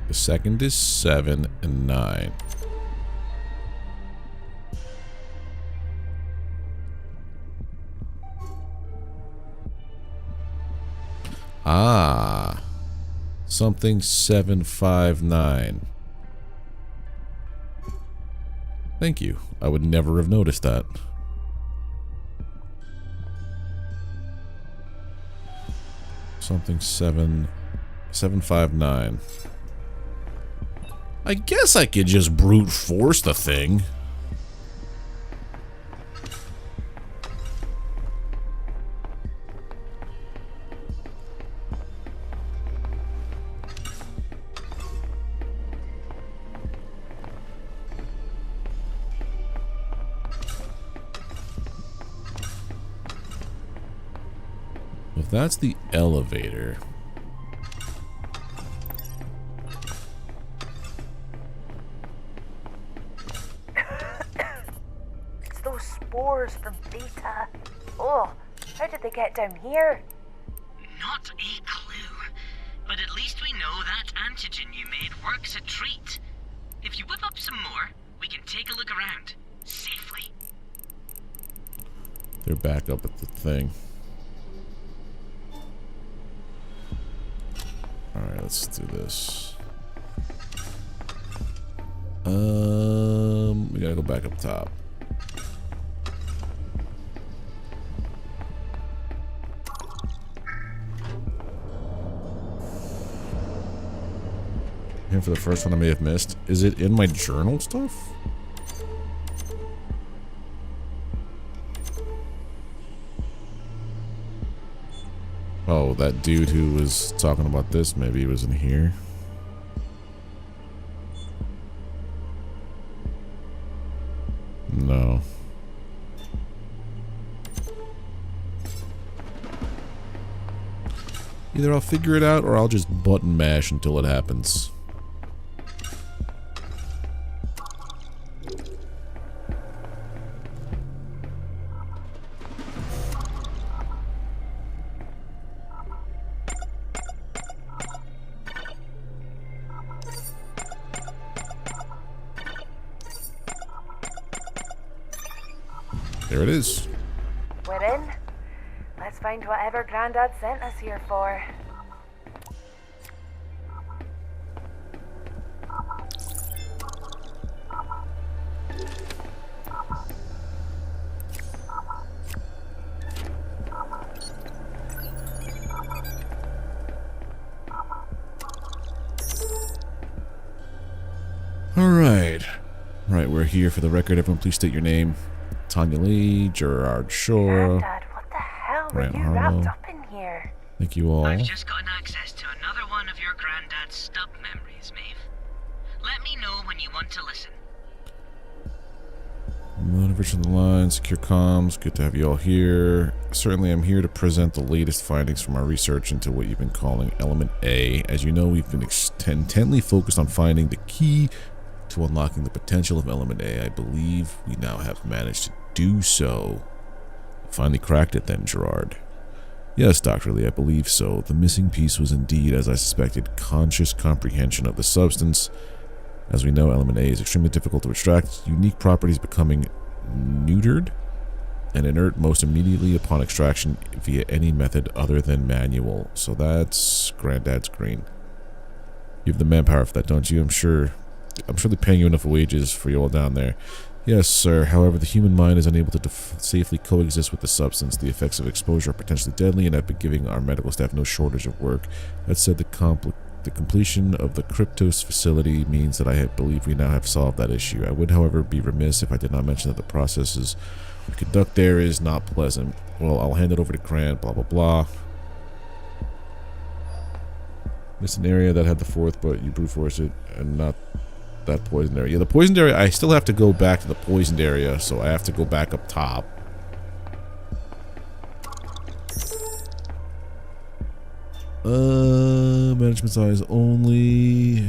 The second is 7 and 9. Ah, something 759. Thank you. I would never have noticed that. Something 759. I guess I could just brute force the thing. If that's the elevator. It's those spores from Beta. Oh, how did they get down here? Not a clue. But at least we know that antigen you made works a treat. If you whip up some more, we can take a look around. Safely. They're back up at the thing. Alright, let's do this. We gotta go back up top. And for the first one I may have missed. Is it in my journal stuff? Oh, that dude who was talking about this, maybe he was in here. No. Either I'll figure it out or I'll just button mash until it happens. There it is. We're in. Let's find whatever Grandad sent us here for. Alright. Right, we're here for the record. Everyone please state your name. Tanya Lee, Gerard Shore. Granddad, what the hell were Grant you Harlow. wrapped up in here? Thank you all. I've just gotten access to another one of your granddad's stub memories, Maeve. Let me know when you want to listen. Motivation on the line, secure comms. Good to have you all here. Certainly, I'm here to present the latest findings from our research into what you've been calling Element A. As you know, we've been intently focused on finding the key to unlocking the potential of Element A. I believe we now have managed to do so. Finally cracked it then, Gerard. Yes, Dr. Lee, I believe so. The missing piece was indeed, as I suspected, conscious comprehension of the substance. As we know, Element A is extremely difficult to extract, unique properties becoming neutered and inert most immediately upon extraction via any method other than manual. So that's Granddad's green. You have the manpower for that, don't you? I'm sure they're paying you enough wages for you all down there. Yes, sir. However, the human mind is unable to safely coexist with the substance. The effects of exposure are potentially deadly, and have been giving our medical staff no shortage of work. That said, the completion of the Kryptos facility means that I believe we now have solved that issue. I would, however, be remiss if I did not mention that the processes we conduct there is not pleasant. Well, I'll hand it over to Grant, blah, blah, blah. Missed an area that had the fourth, but you brute force it, and not that poisoned area. Yeah, the poisoned area, I still have to go back to the poisoned area, so I have to go back up top. Management size only.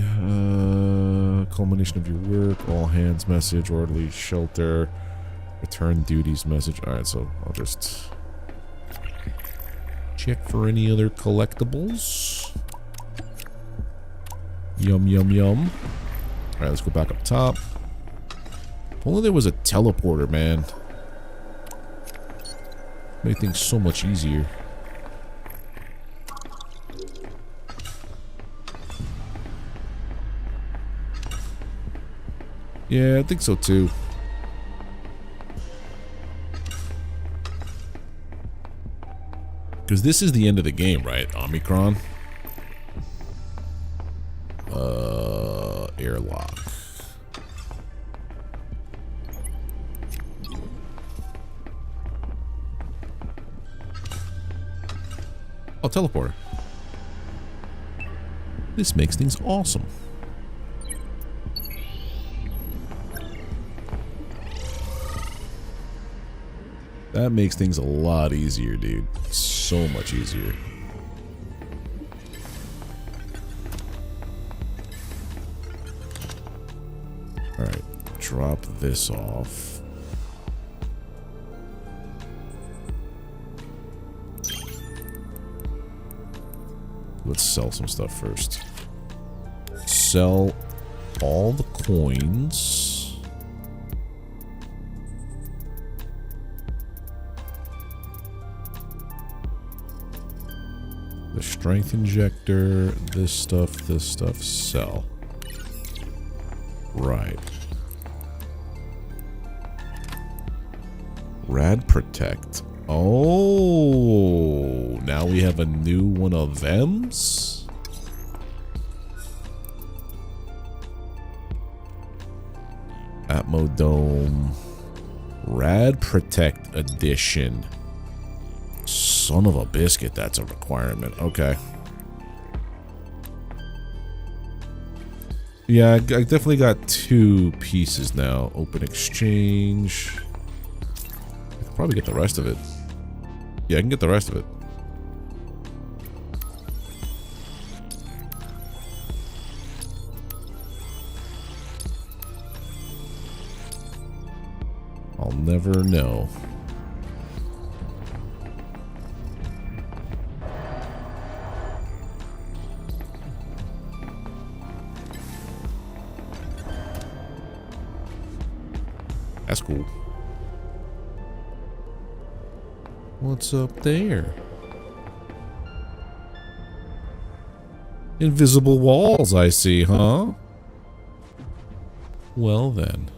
Culmination of your work. All hands message. Orderly shelter. Return duties message. Alright, so I'll just check for any other collectibles. Yum, yum, yum. Alright, let's go back up top. If only there was a teleporter, man. Make things so much easier. Yeah, I think so too. Because this is the end of the game, right? Omicron. Airlock. Oh, teleporter. This makes things awesome. That makes things a lot easier, dude. So much easier. Alright, drop this off. Let's sell some stuff first. Sell all the coins. The strength injector, this stuff, sell. Right. Rad Protect. Oh, now we have a new one of them's. Atmo Dome. Rad Protect Edition. Son of a biscuit, that's a requirement. Okay. Yeah, I definitely got 2 pieces now. Open exchange. I could probably get the rest of it. Yeah, I can get the rest of it. I'll never know. That's cool. What's up there? Invisible walls, I see, huh? Well then.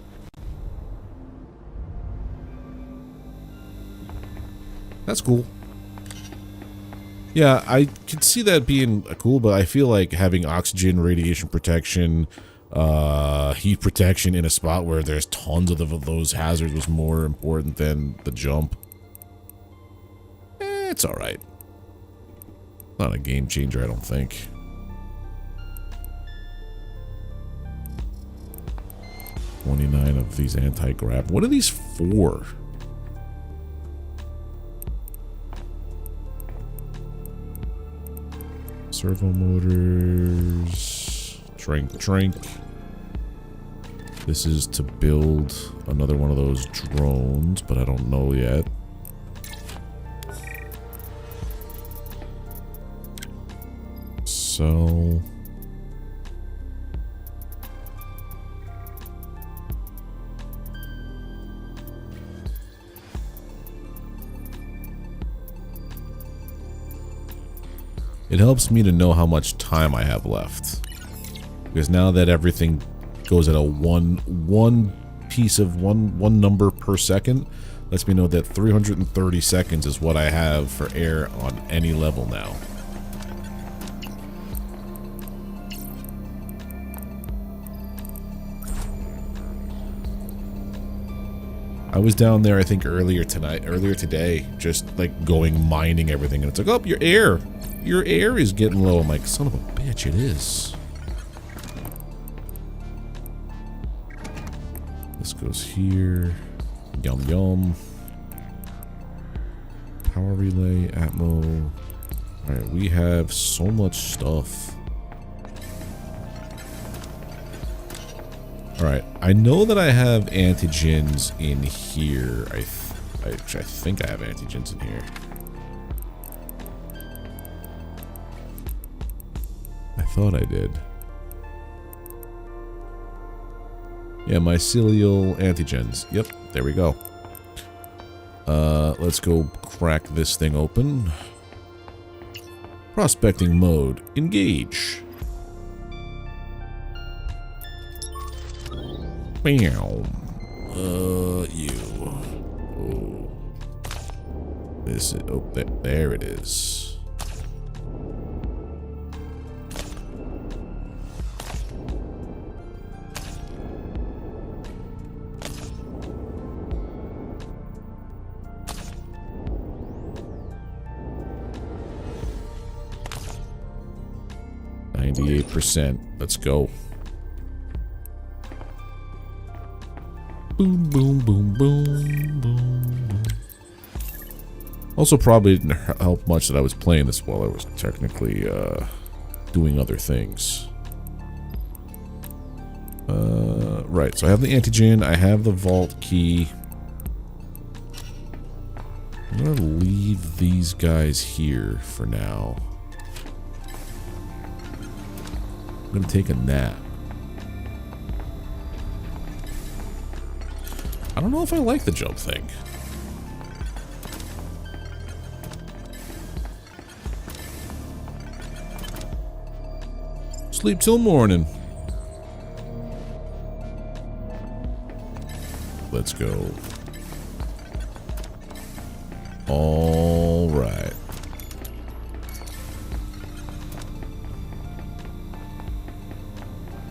That's cool. Yeah, I could see that being cool, but I feel like having oxygen, radiation protection, heat protection in a spot where there's tons of those hazards was more important than the jump. It's alright. Not a game changer, I don't think. $29 of these anti-grav. What are these for? Servo motors. Drink. This is to build another one of those drones, but I don't know yet. So it helps me to know how much time I have left, because now that everything goes at a one piece of one number per second, lets me know that 330 seconds is what I have for air on any level now. I was down there, I think earlier today, just like going mining everything, and it's like, oh, your air is getting low. I'm like, son of a bitch, it is. This goes here. Yum yum. Power relay, Atmo. Alright, we have so much stuff. Alright, I know that I have antigens in here. I think I have antigens in here. I thought I did. Yeah, mycelial antigens. Yep, there we go. Let's go crack this thing open. Prospecting mode. Engage. Bam. You. Oh. This is, oh, there it is. Let's go. Boom, boom, boom, boom, boom. Also, probably didn't help much that I was playing this while I was technically doing other things. Right, so I have the antigen, I have the vault key. I'm gonna leave these guys here for now. I'm gonna take a nap. I don't know if I like the jump thing. Sleep till morning. Let's go. All right.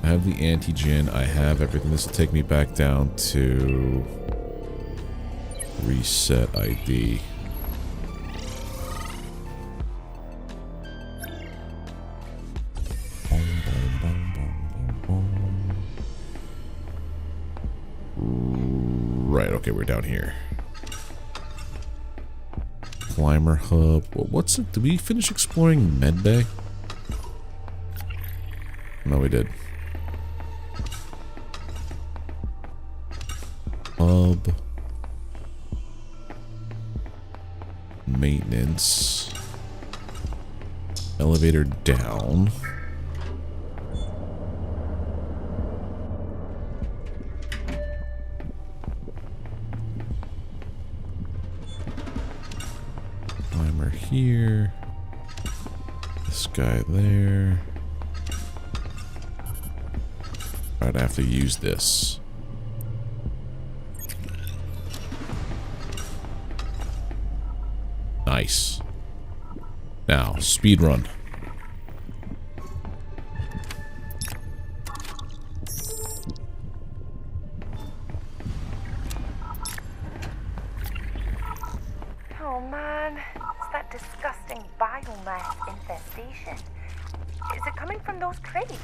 I have the antigen. I have everything. This will take me back down to reset ID. Right, okay, we're down here. Climber hub. What's it? Did we finish exploring Medbay? No, we did. Hub. Maintenance. Elevator down. Climber here. This guy there. Right, I have to use this. Nice. Now, speed run. Oh man, it's that disgusting biomass infestation. Is it coming from those crates?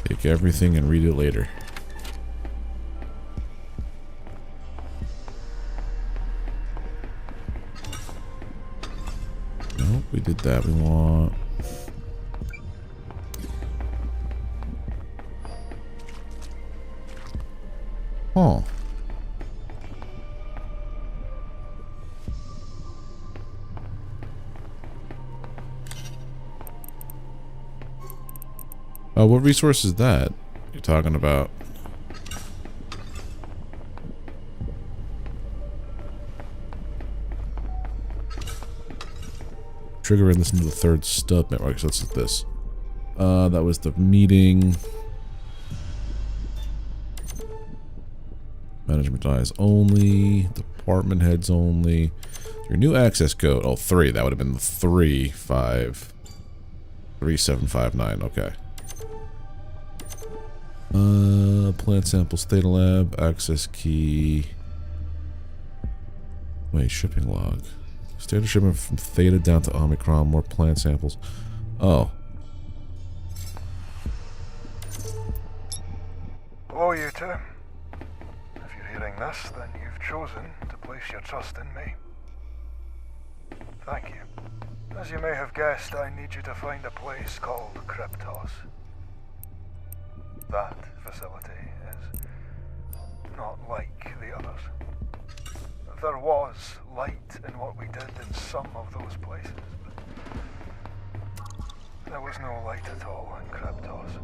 Take everything and read it later. Nope, we did that. We want... Huh. What resource is that you're talking about? Trigger and listen to the third stub network. So let's look at this. That was the meeting. Management eyes only. Department heads only. Your new access code. Oh, 3. That would have been the 3759. Okay. Plant samples, Theta Lab, access key. Wait, shipping log. State of shipment from Theta down to Omicron, more plant samples. Oh. Hello, you two. If you're hearing this, then you've chosen to place your trust in me. Thank you. As you may have guessed, I need you to find a place called Kryptos. That facility is not like the others. There was light in what we did in some of those places, but there was no light at all in Kryptos.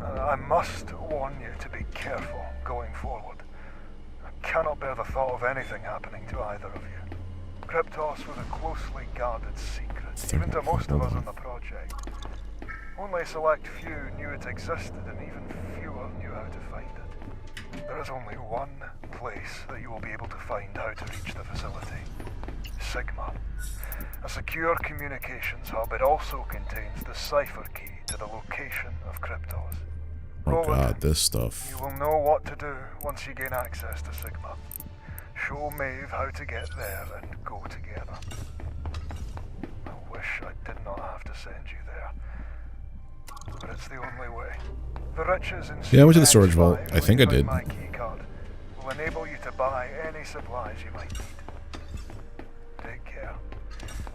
I must warn you to be careful going forward. I cannot bear the thought of anything happening to either of you. Kryptos was a closely guarded secret, even to most of us on the project. Only a select few knew it existed, and even fewer knew how to find it. There is only one place that you will be able to find how to reach the facility. Sigma. A secure communications hub. It also contains the cipher key to the location of Kryptos. Oh god, this stuff. You will know what to do once you gain access to Sigma. Show Maeve how to get there and go together. I wish I did not have to send you there. But it's the only way. The riches in yeah, I went to the storage vault. I think I did. My key card will enable you to buy any supplies you might need. Take care.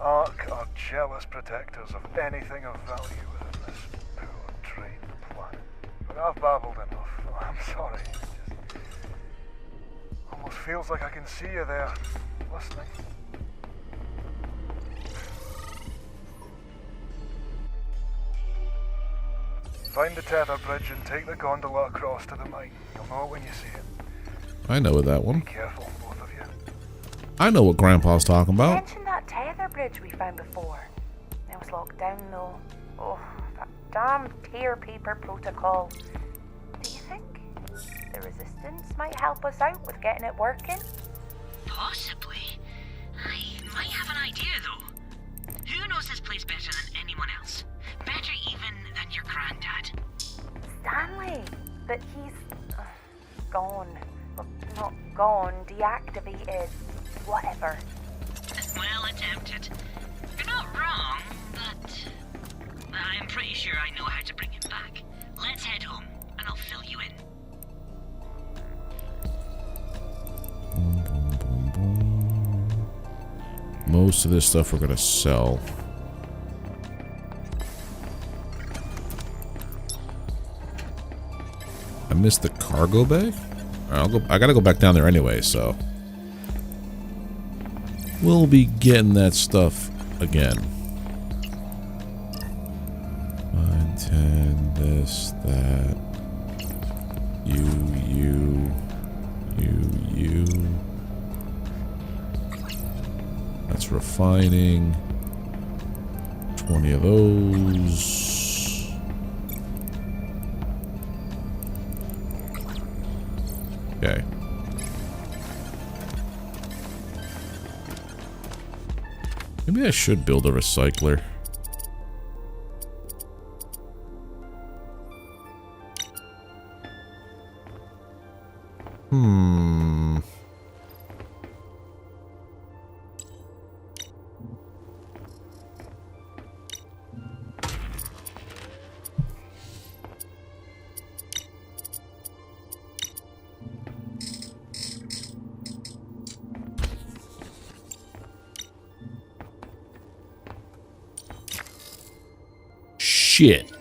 Ark are jealous protectors of anything of value within this poor drained planet. But I've babbled enough. I'm sorry. It just almost feels like I can see you there, listening. Find the tether bridge and take the gondola across to the mine. You'll know it when you see it. I know that one. Be careful, both of you. I know what Grandpa's talking about. Mention that tether bridge we found before. everything's locked down though. Oh, that damn tear paper protocol. Do you think the resistance might help us out with getting it working? Possibly. I might have an idea, though. Who knows this place better than anyone else? Better even than your granddad. Stanley! But he's... gone. Well, not gone, deactivated. Whatever. Well attempted. You're not wrong, but... I'm pretty sure I know how to bring him back. Let's head home, and I'll fill you in. Most of this stuff we're gonna sell. I missed the cargo bay? I gotta go back down there anyway, so we'll be getting that stuff again. 9, 10, this, that. You. That's refining. 20 of those. Okay. Maybe I should build a recycler. Shit.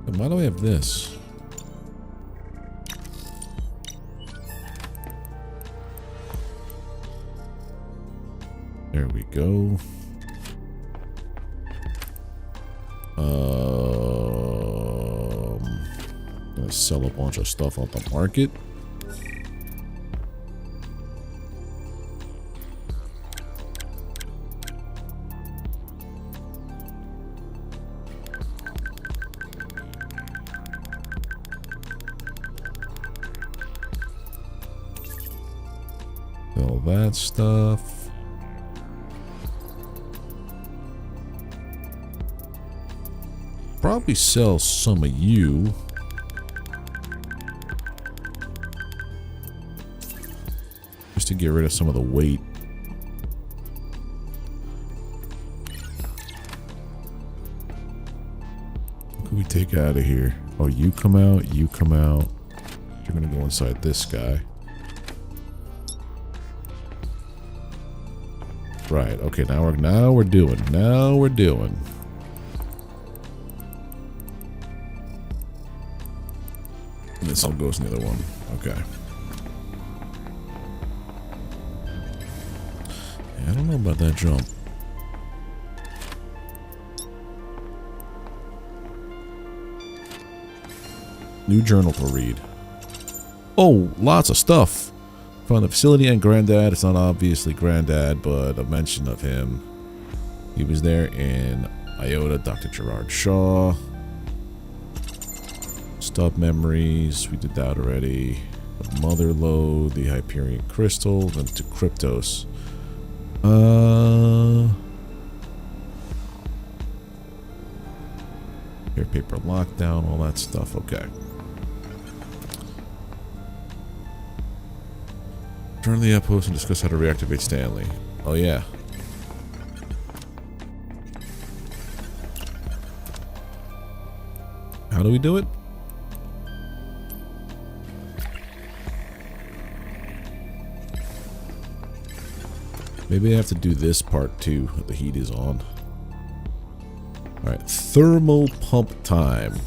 And why do I have this? There we go. Gonna sell a bunch of stuff on the market. Sell that stuff. Probably sell some of you. Just to get rid of some of the weight. What can we take out of here? Oh, you come out, you come out. You're gonna go inside this guy. Right, okay, now we're doing. And this all goes in the other one. Okay. Yeah, I don't know about that jump. New journal to read. Oh, lots of stuff. From the facility and Granddad. It's not obviously Granddad, but a mention of him. He was there in Iota, Dr. Gerard Shaw. Stub memories. We did that already. The mother lode, the Hyperion crystal, then to Kryptos. Air paper lockdown, all that stuff. Okay. Turn to the outpost and discuss how to reactivate Stanley. Oh yeah. How do we do it? Maybe I have to do this part too. The heat is on. Alright, thermal pump time.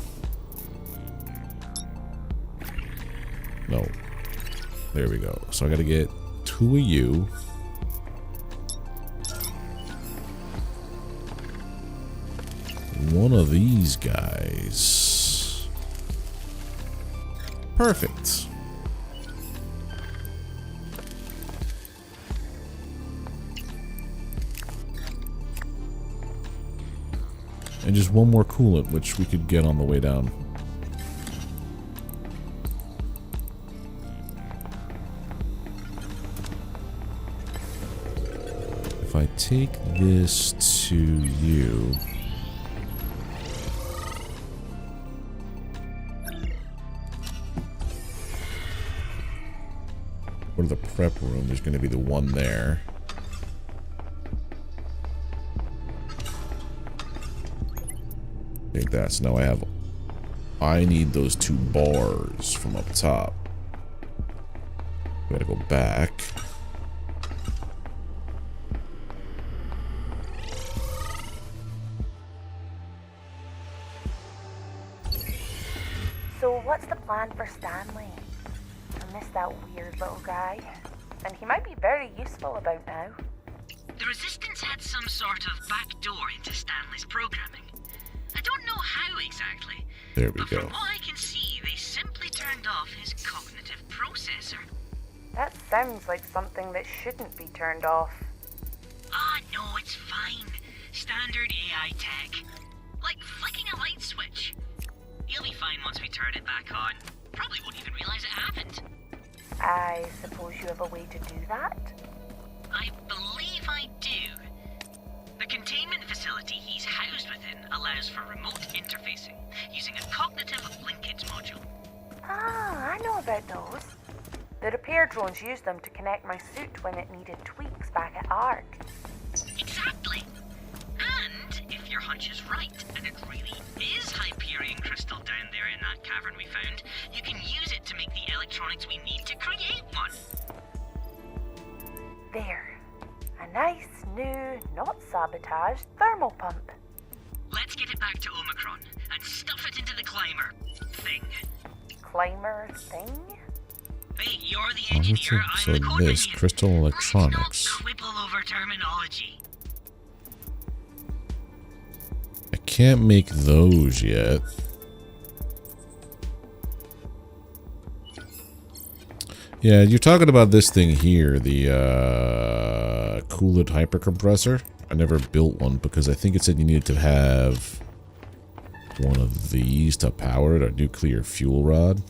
No. There we go. So I gotta get 2 of you. One of these guys. Perfect. And just one more coolant, which we could get on the way down. If I take this to you... Or the prep room, there's going to be the one there. Take that. So now I need those 2 bars from up top. Gotta go back. So what's the plan for Stanley? I miss that weird little guy. And he might be very useful about now. The Resistance had some sort of backdoor into Stanley's programming. I don't know how exactly. There we but go. From what I can see, they simply turned off his cognitive processor. That sounds like something that shouldn't be turned off. Ah, no, it's fine. Standard AI tech. Like flicking a light switch. He'll be fine once we turn it back on. Probably won't even realize it happened. I suppose you have a way to do that? I believe I do. The containment facility he's housed within allows for remote interfacing, using a cognitive linkage module. Ah, I know about those. The repair drones used them to connect my suit when it needed tweaks back at ARC. Exactly. And if your hunch is right, and it really is Hyperion crystal down there in that cavern we found, you can use it to make the electronics we need to create one. There. A nice, new, not sabotaged thermal pump. Let's get it back to Omicron, and stuff it into the climber thing. Climber thing? Hey, you're the engineer, I'm So the code this, minion. crystal Let's not electronics. quibble over terminology. I can't make those yet. Yeah, you're talking about this thing here, the coolant hypercompressor. I never built one because I think it said you needed to have one of these to power it, a nuclear fuel rod.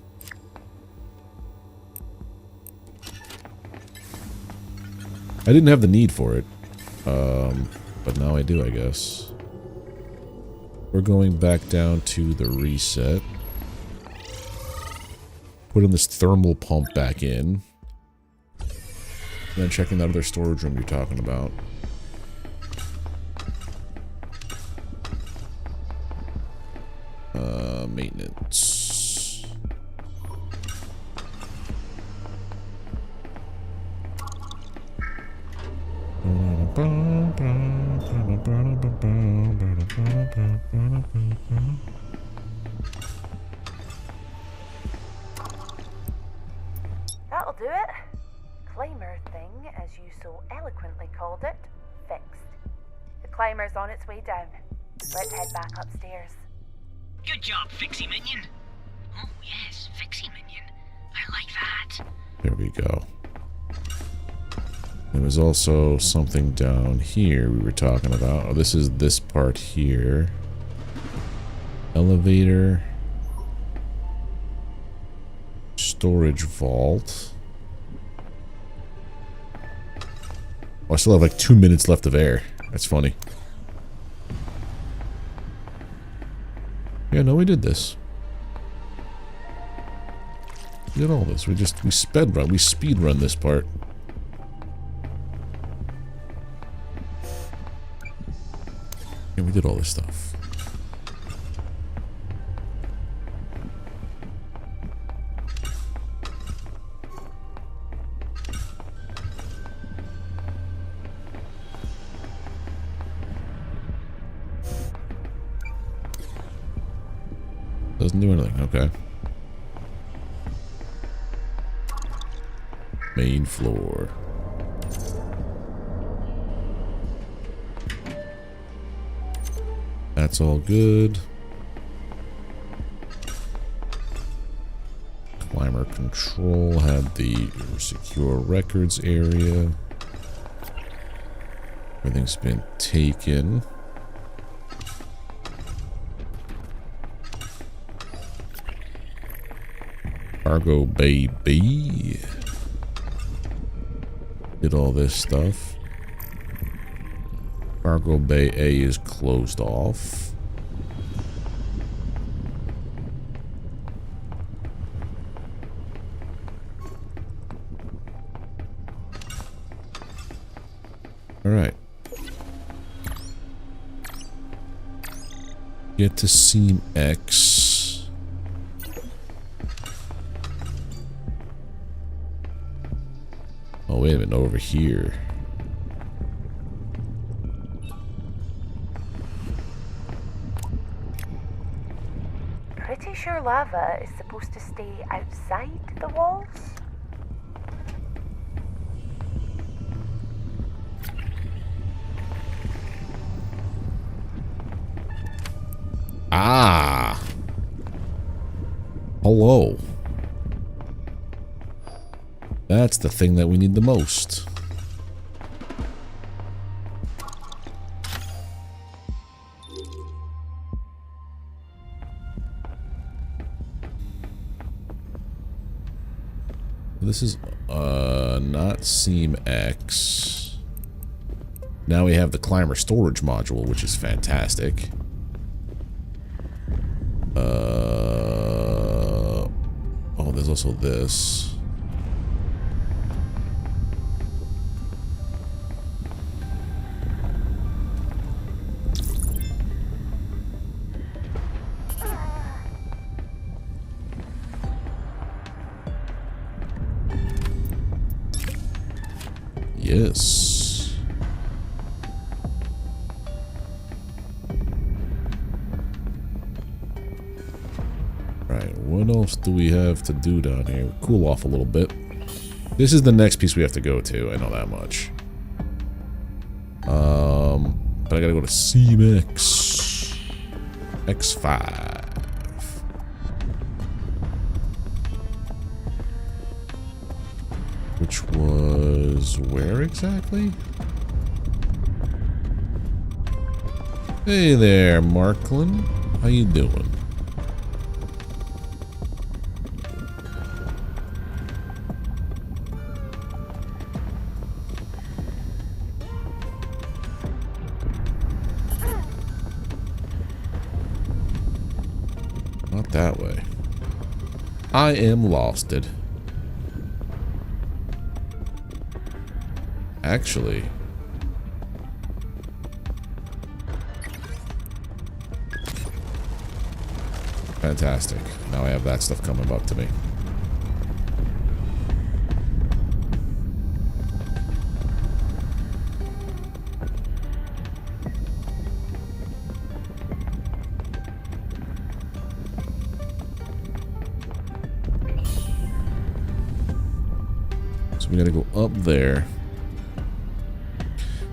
I didn't have the need for it, but now I do, I guess. We're going back down to the reset. Putting this thermal pump back in. And then checking that other storage room you're talking about. Maintenance. That'll do it. Climber thing, as you so eloquently called it, fixed. The climber's on its way down. Let's head back upstairs. Good job, Fixie Minion. Oh yes, Fixie Minion. I like that. There we go. There was also something down here we were talking about. Oh, this is this part here. Elevator. Storage vault. Oh, I still have like 2 minutes left of air. That's funny. Yeah, no, we did this. We did all this. We speed run this part. Yeah, we did all this stuff. Doesn't do anything, okay. Main floor. That's all good. Climber control had the secure records area. Everything's been taken. Cargo Bay B. Did all this stuff. Cargo Bay A is closed off. All right. Get to Seam X. Oh, wait a minute, over here. Pretty sure lava is supposed to stay outside the walls. Ah. Hello. That's the thing that we need the most. This is not Seam X. Now we have the climber storage module, which is fantastic. Oh, there's also this. Yes. Right, what else do we have to do down here? Cool off a little bit. This is the next piece we have to go to, I know that much. But I gotta go to CMX X5. Which was where exactly? Hey there, Marklin. How you doing? Not that way. I am losted. Actually, fantastic. Now I have that stuff coming up to me. So we gotta go up there.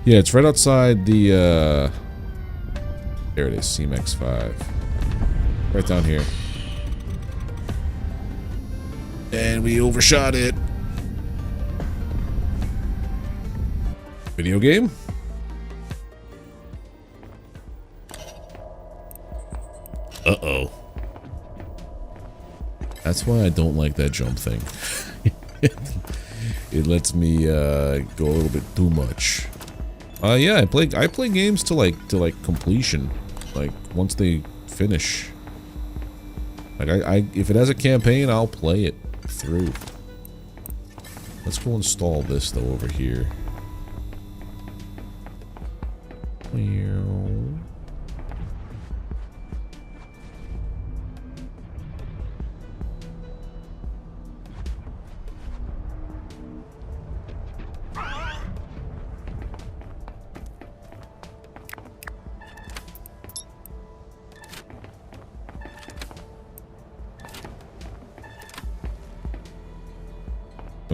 Yeah, it's right outside the, there it is, CMX5. Right down here. And we overshot it. Video game? Uh-oh. That's why I don't like that jump thing. It lets me, go a little bit too much. Yeah, I play games to like completion, like once they finish. Like if it has a campaign, I'll play it through. Let's go install this though over here.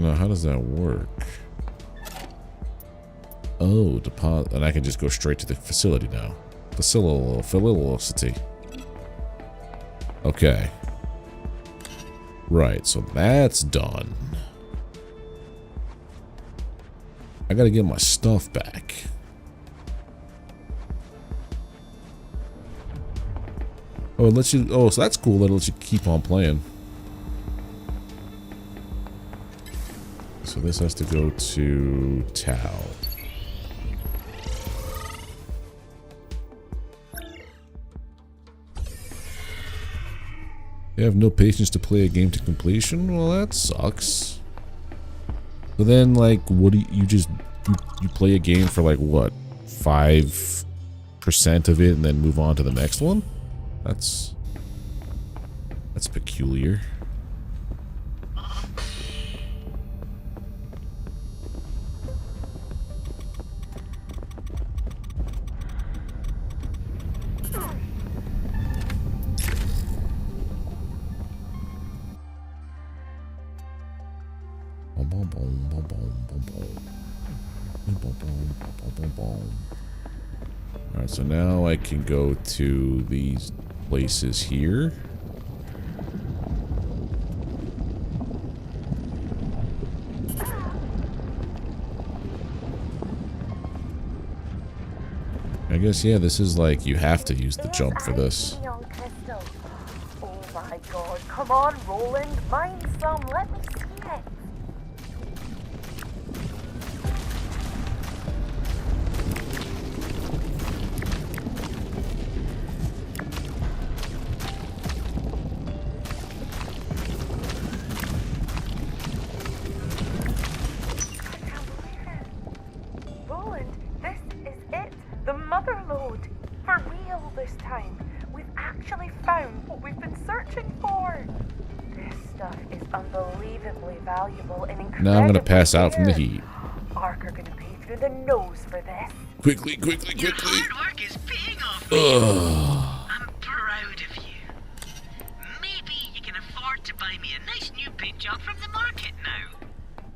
now, how does that work? Oh, deposit, and I can just go straight to the facility now. Facility. Okay. Right, so that's done. I gotta get my stuff back. Oh, it lets you. Oh, so that's cool that it lets you keep on playing. So this has to go to Tau. You have no patience to play a game to completion? Well, that sucks. So then, like, what do you just you play a game for like what, 5% of it, and then move on to the next one? That's peculiar. Alright, so now I can go to these places here. I guess, yeah, this is like, you have to use the jump for this. Oh my god, come on, Roland, mine some, let me see it. Roland, this is it, the mother lode. For real this time. We've actually found what we've been searching for. This stuff is unbelievably valuable and incredibly Now I'm gonna pass out from the rare. heat. Ark are gonna pay through the nose for this. Quickly. Your hard work is paying off. I'm proud of you. Maybe you can afford to buy me a nice new paint job from the market now.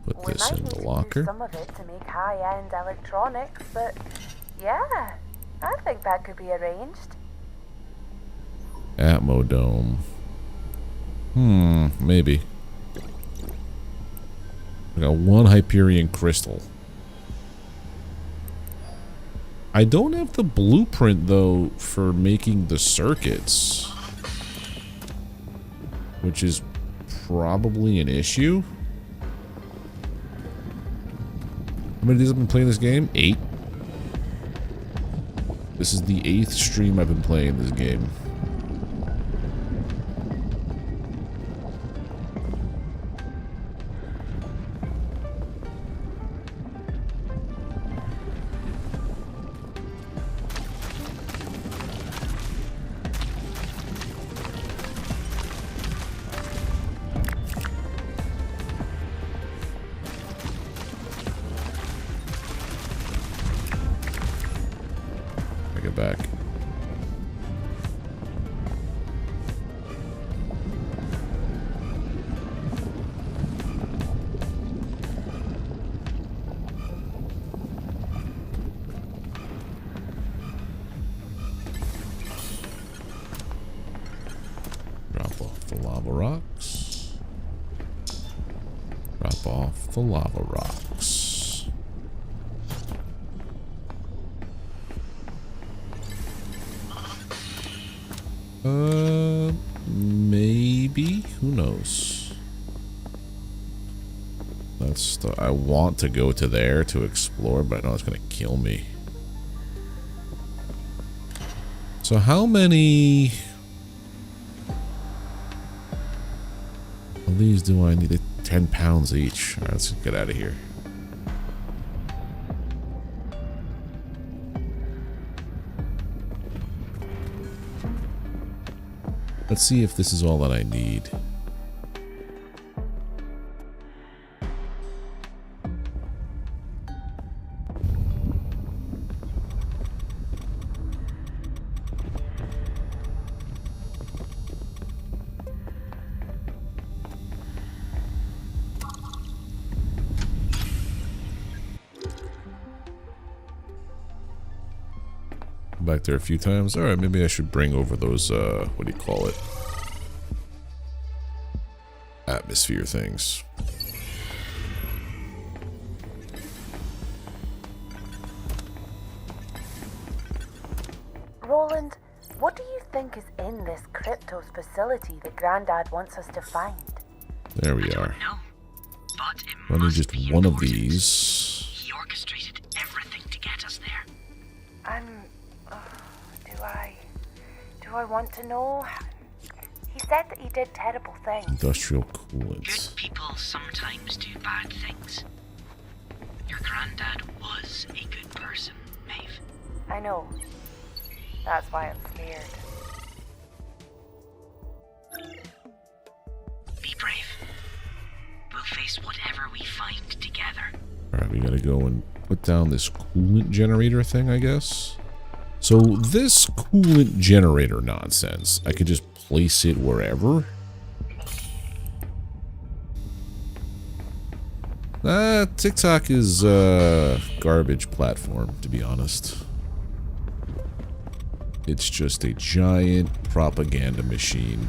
Put We this might in need the to use locker. some of it to make high-end electronics, but yeah, I think that could be arranged. Atmo dome. Maybe. I got one Hyperion crystal. I don't have the blueprint though for making the circuits, which is probably an issue. How many days have I been playing this game? 8. This is the 8th stream I've been playing this game. Back. Drop off the lava rocks. Drop off the lava rocks. Maybe? Who knows? That's the, I want to go to there to explore, but I know it's gonna kill me. So how many of these do I need? 10 pounds each. Alright, let's get out of here. Let's see if this is all that I need. Come back there a few times. Alright, maybe I should bring over those, what do you call it? Atmosphere things. Roland, what do you think is in this Cryptos facility that Grandad wants us to find? There we are. No, but it Running must just be one of important. these. He orchestrated everything to get us there. Do I want to know? He said that he did terrible things. Industrial Good coolant. people sometimes do bad things. Your granddad was a good person, Maeve. I know. That's why I'm scared. Be brave. We'll face whatever we find together. Alright, we gotta go and put down this coolant generator thing, I guess. So this coolant generator nonsense, I could just place it wherever. TikTok is a garbage platform, to be honest. It's just a giant propaganda machine.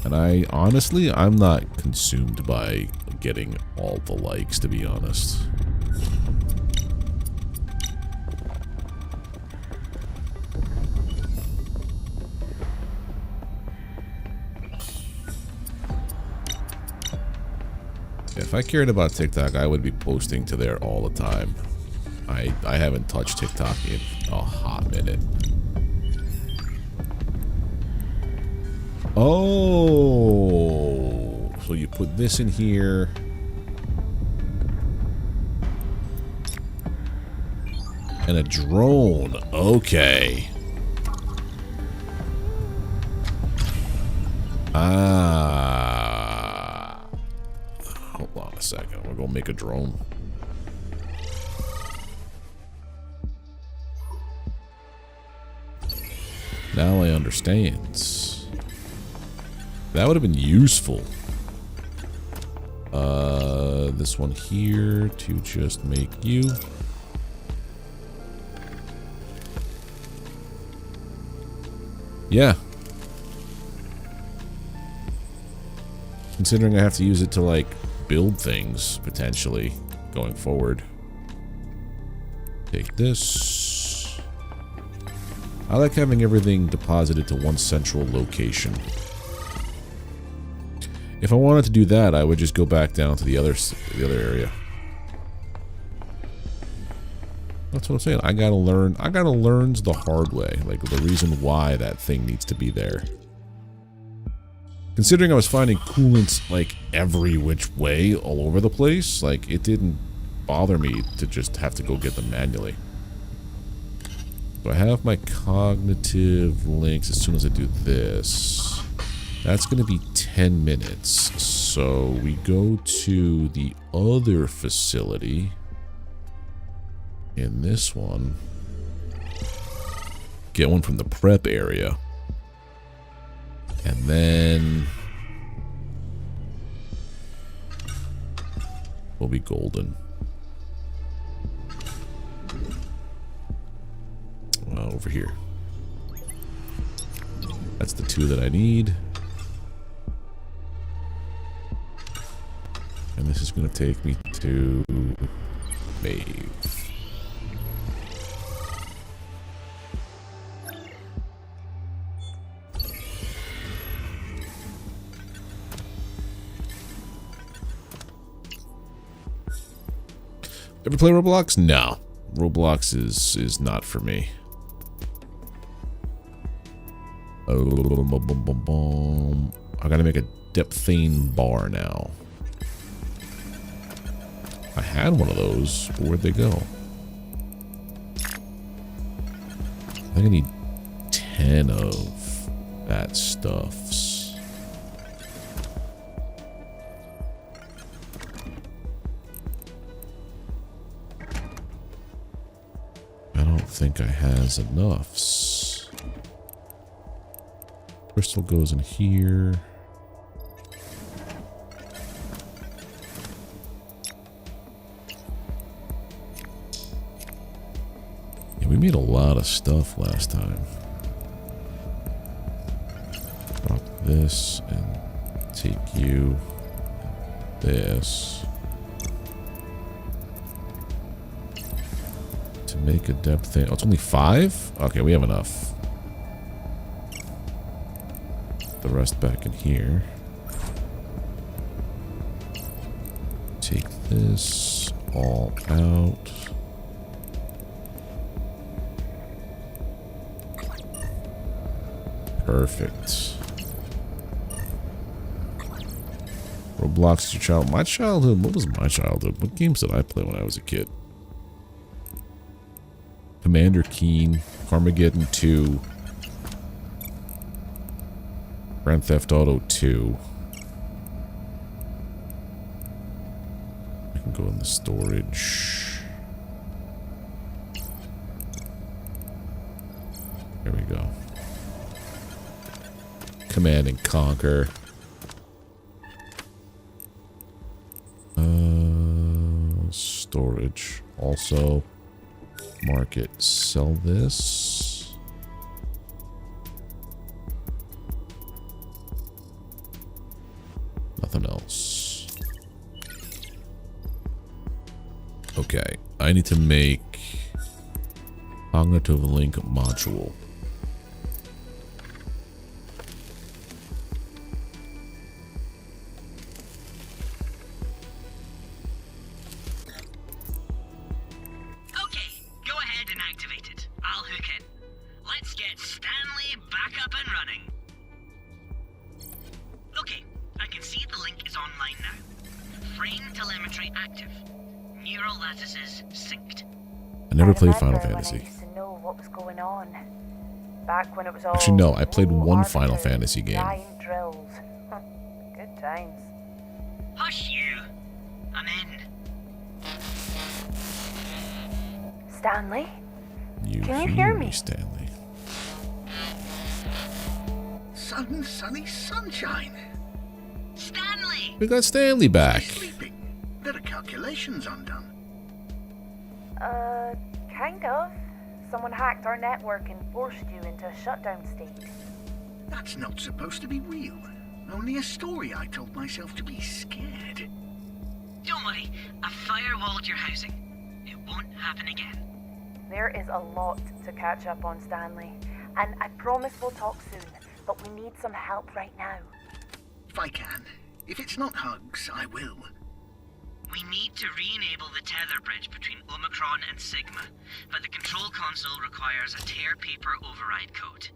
And I'm not consumed by getting all the likes, to be honest. If I cared about TikTok, I would be posting to there all the time. I haven't touched TikTok in a hot minute. Oh, so you put this in here. And a drone. Okay. Hold on a second. We're gonna make a drone. Now I understand. That would have been useful. This one here to just make you. Yeah. Considering I have to use it to, like, build things, potentially, going forward. Take this. I like having everything deposited to one central location. If I wanted to do that, I would just go back down to the other area. That's what I'm saying. I gotta learn the hard way. Like, the reason why that thing needs to be there. Considering I was finding coolants, like, every which way, all over the place, like, it didn't bother me to just have to go get them manually. So I have my cognitive links as soon as I do this. That's going to be 10 minutes. So we go to the other facility. In this one. Get one from the prep area. And then we'll be golden. Over here. That's the two that I need. And this is going to take me to Maeve. Ever play Roblox? No. Roblox is not for me. I gotta make a depthane bar now. I had one of those, but where'd they go? I think I need 10 of that stuffs. I don't think I has enoughs. Crystal goes in here. made a lot of stuff last time. Drop this and take you. This. To make a depth thing. Oh, it's only 5? Okay, we have enough. The rest back in here. Take this all out. Perfect. Roblox is your child. My childhood? What was my childhood? What games did I play when I was a kid? Commander Keen, Armageddon 2, Grand Theft Auto 2. I can go in the storage. There we go. Command and Conquer. Storage. Also, market. Sell this. Nothing else. Okay. I need to make cognitive link module. Played Final Fantasy. I used to know what was going on. Back when it was all actually, no, I played one Final Fantasy game. Giant drills. Good times. Hush you! I'm in. Stanley? Can you hear me, Stanley? Sunny sunshine. Stanley! We got Stanley back. Sleeping. There are calculations undone. Kind of. Someone hacked our network and forced you into a shutdown state. That's not supposed to be real. Only a story I told myself to be scared. Don't worry, I've firewalled your housing. It won't happen again. There is a lot to catch up on, Stanley. And I promise we'll talk soon, but we need some help right now. If I can. If it's not hugs, I will. We need to re-enable the tether bridge between Omicron and Sigma, but the control console requires a tear paper override code.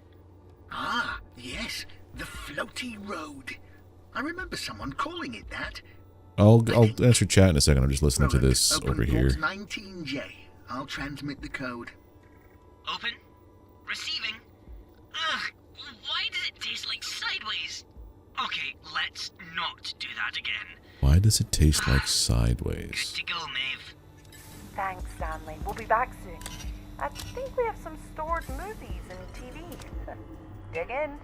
Ah, yes, the floaty road. I remember someone calling it that. I'll answer chat in a second. I'm just listening to this over here. 19J. I'll transmit the code. Open. Receiving. Ugh, why does it taste like sideways? Okay, let's not do that again. Why does it taste like sideways? Good to go, Maeve. Thanks, Stanley. We'll be back soon. I think we have some stored movies and TV. Dig in.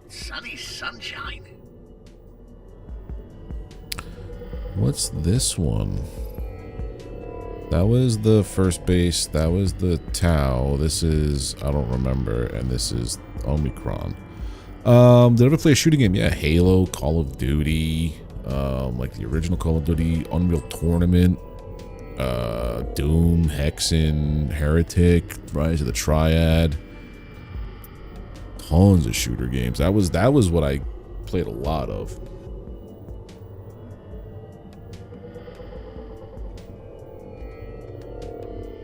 Sunny sunshine. What's this one? That was the first base. That was the Tau. This is, I don't remember. And this is Omicron. Did I ever play a shooting game? Yeah, Halo, Call of Duty. Like the original Call of Duty, Unreal Tournament, Doom, Hexen, Heretic, Rise of the Triad. Tons of shooter games. That was what I played a lot of.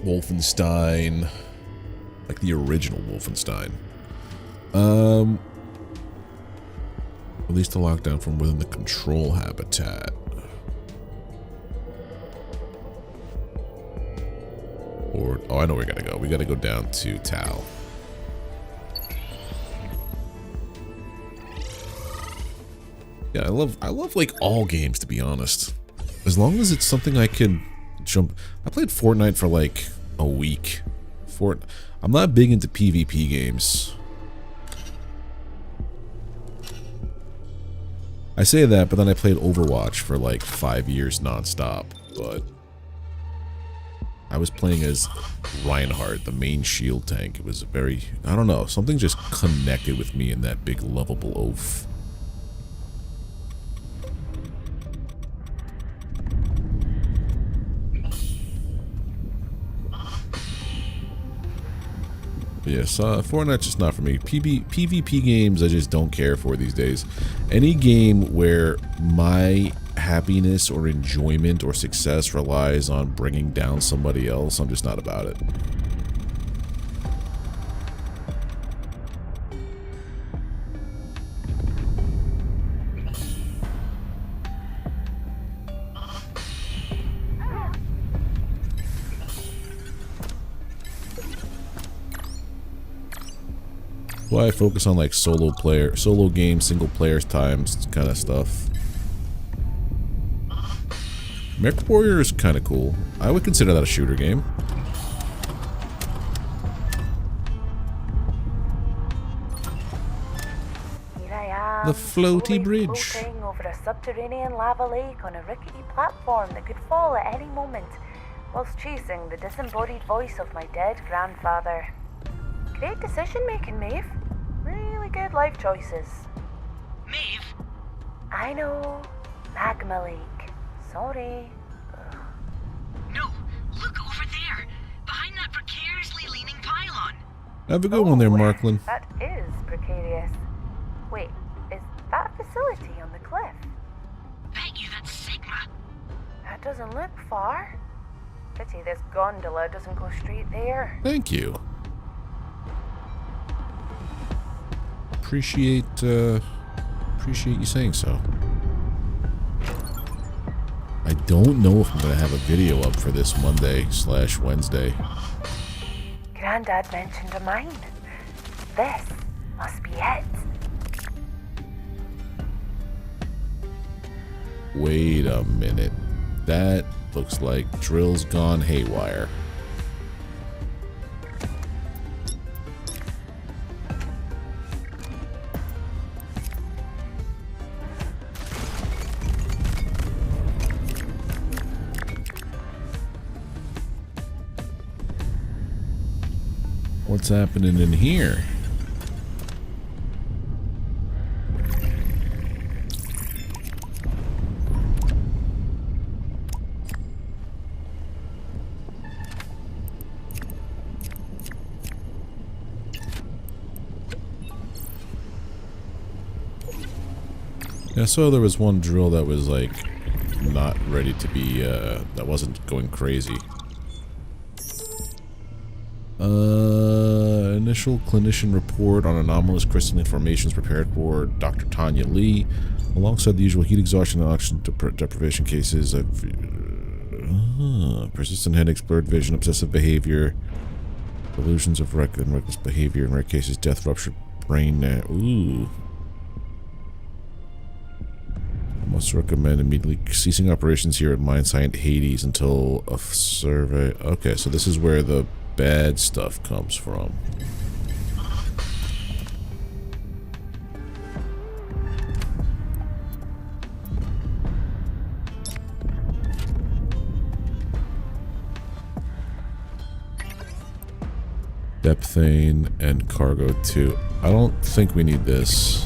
Wolfenstein, like the original Wolfenstein. Release the lockdown from within the control habitat. Or, oh, I know where we gotta go. We gotta go down to Tau. Yeah, I love like all games, to be honest. As long as it's something I can jump. I played Fortnite for like a week. I'm not big into PvP games. I say that, but then I played Overwatch for like 5 years nonstop, but I was playing as Reinhardt, the main shield tank. It was very, I don't know, something just connected with me in that big lovable oaf. Yes, Fortnite's just not for me. PvP games I just don't care for these days. Any game where my happiness or enjoyment or success relies on bringing down somebody else, I'm just not about it. Why I focus on like solo game, single players times kind of stuff. Mech Warrior is kind of cool. I would consider that a shooter game. Here I am, The floaty bridge. floating over a subterranean lava lake on a rickety platform that could fall at any moment, whilst chasing the disembodied voice of my dead grandfather. Great decision making, Maeve. Really good life choices. Maeve? I know. Magma Lake. Sorry. No, look over there, behind that precariously leaning pylon. Have a good one there, Oh, Marklin. That is precarious. Wait, is that a facility on the cliff? Bet you that's Sigma. That doesn't look far. Pity this gondola doesn't go straight there. Thank you. Appreciate you saying so. I don't know if I'm gonna have a video up for this Monday/Wednesday. Grandad mentioned a mine. This must be it. Wait a minute. That looks like drill's gone haywire. What's happening in here? Yeah, I saw there was one drill that was like not ready to be, that wasn't going crazy. Initial clinician report on anomalous crystalline formations prepared for Dr. Tanya Lee. Alongside the usual heat exhaustion and oxygen deprivation cases of persistent headaches, blurred vision, obsessive behavior, delusions of reckless behavior, in rare cases, death, ruptured brain. Ooh. Must recommend immediately ceasing operations here at Mine Site Hades until a survey. Okay, so this is where the bad stuff comes from. Depthane and cargo too. I don't think we need this.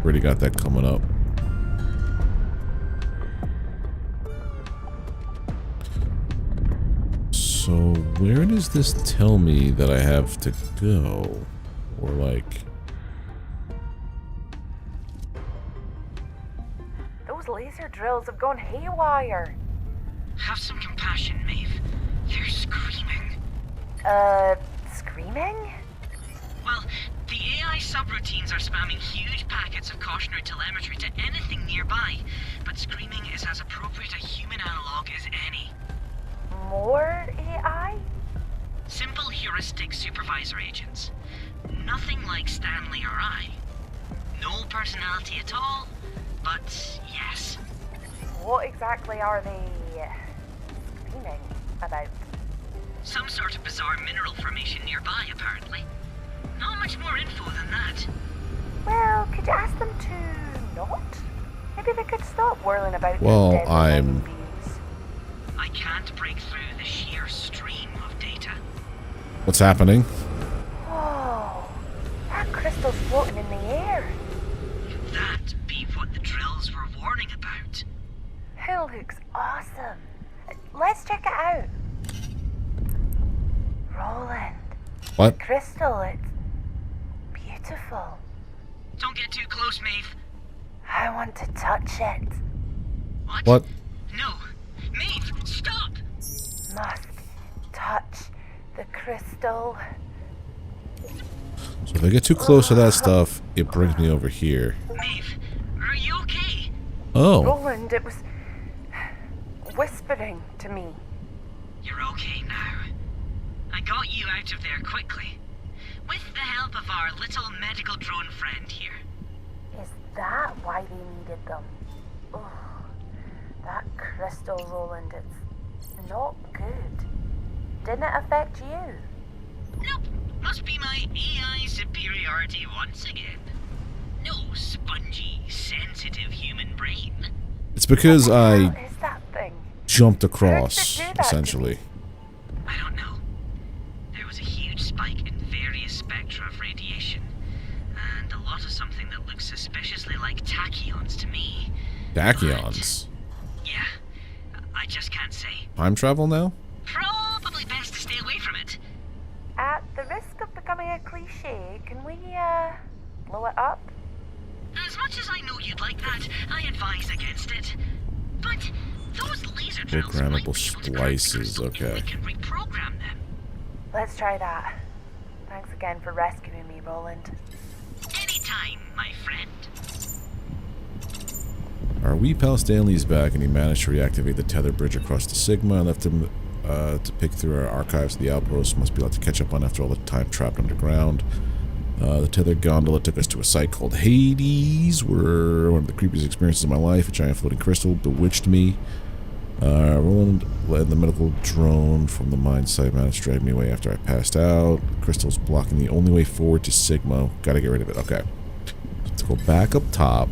Already got that coming up. So where does this tell me that I have to go? Or like... Those laser drills have gone haywire. Have some compassion, Maeve. They're screaming. Screaming? Well, the AI subroutines are spamming huge packets of cautionary telemetry to anything nearby, but screaming is as appropriate a human analog as any. More AI? Simple heuristic supervisor agents. Nothing like Stanley or I. No personality at all, but yes. What exactly are they screaming about? Some sort of bizarre mineral formation nearby, apparently. Not much more info than that. Well, could you ask them to not? Maybe they could stop whirling about. Well, these deadly I'm- beams. What's happening? Whoa, that crystal's floating in the air. That be what the drills were warning about. It looks awesome. Let's check it out. Roland. What? Crystal, it's beautiful. Don't get too close, Maeve. I want to touch it. What? No. Maeve, stop! Must touch the crystal. So if I get too close to that stuff, it brings me over here. Maeve, are you okay? Oh. Roland, it was whispering to me. You're okay now. I got you out of there quickly. With the help of our little medical drone friend here. Is that why they needed them? Oh, that crystal, Roland, it's not good. Didn't it affect you? Nope. Must be my AI superiority once again. No spongy, sensitive human brain. It's because What I the hell is that thing? jumped How did across, it do that to essentially. me? I don't know. There was a huge spike in various spectra of radiation, and a lot of something that looks suspiciously like tachyons to me. Tachyons. Yeah, I just can't say. Time travel now? Probably best to stay away from it. At the risk of becoming a cliche, can we, blow it up? As much as I know you'd like that, I advise against it. But those laser drills might be able Programmable to crack the splices, crystal if okay. we can reprogram them. Let's try that. Thanks again for rescuing me, Roland. Anytime, my friend. Our wee pal Stanley's back, and he managed to reactivate the tether bridge across the Sigma. I left him to pick through our archives. The outpost must be a lot to catch up on after all the time trapped underground. The tethered gondola took us to a site called Hades, where one of the creepiest experiences of my life, a giant floating crystal, bewitched me. Roland led the medical drone from the mine site, managed to drag me away after I passed out. The crystal's blocking the only way forward to Sigma. Gotta get rid of it. Okay. Let's go back up top.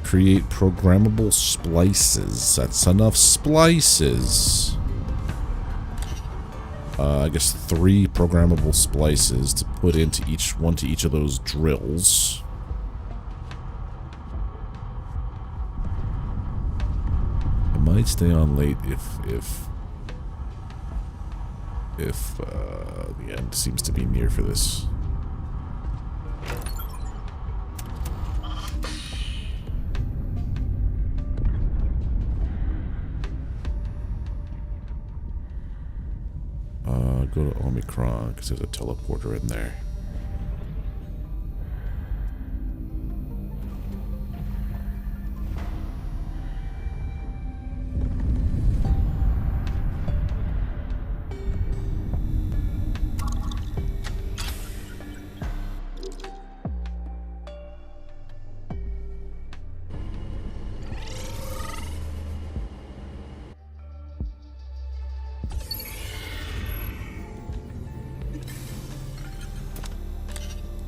Create programmable splices. That's enough splices. I guess 3 programmable splices to put into each of those drills. I might stay on late if the end seems to be near for this. Go to Omicron because there's a teleporter in there.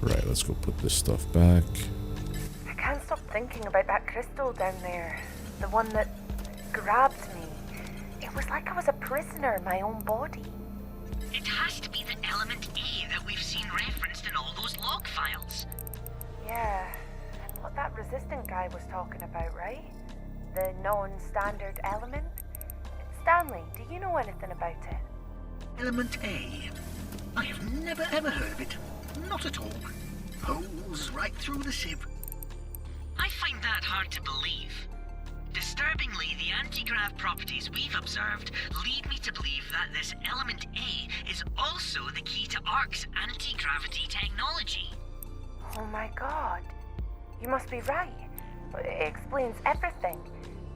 Right, let's go put this stuff back. I can't stop thinking about that crystal down there. The one that grabbed me. It was like I was a prisoner in my own body. It has to be the element A that we've seen referenced in all those log files. Yeah, and what that resistant guy was talking about, right? The non-standard element? Stanley, do you know anything about it? Element A. I have never ever heard of it. Not at all. Holes right through the sieve. I find that hard to believe. Disturbingly, the anti-grav properties we've observed lead me to believe that this element A is also the key to ARC's anti-gravity technology. Oh my god. You must be right. It explains everything.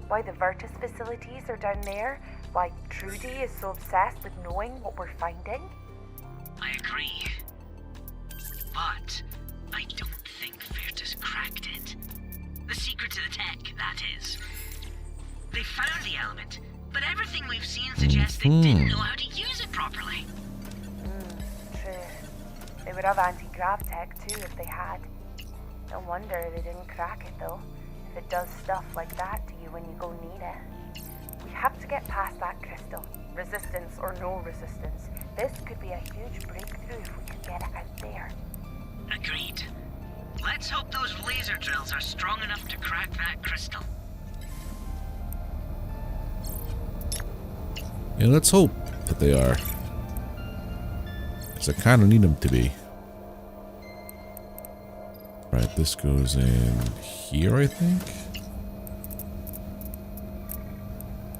Why the Virtus facilities are down there, why Trudy is so obsessed with knowing what we're finding. I agree. But I don't think Virtus cracked it. The secret to the tech, that is. They found the element, but everything we've seen suggests they didn't know how to use it properly. True. They would have anti-grav tech too if they had. No wonder they didn't crack it though, if it does stuff like that to you when you go need it. We have to get past that crystal. Resistance or no resistance, this could be a huge breakthrough if we could get it out there. Agreed. Let's hope those laser drills are strong enough to crack that crystal. Yeah, let's hope that they are. Because I kind of need them to be. Right, this goes in here, I think.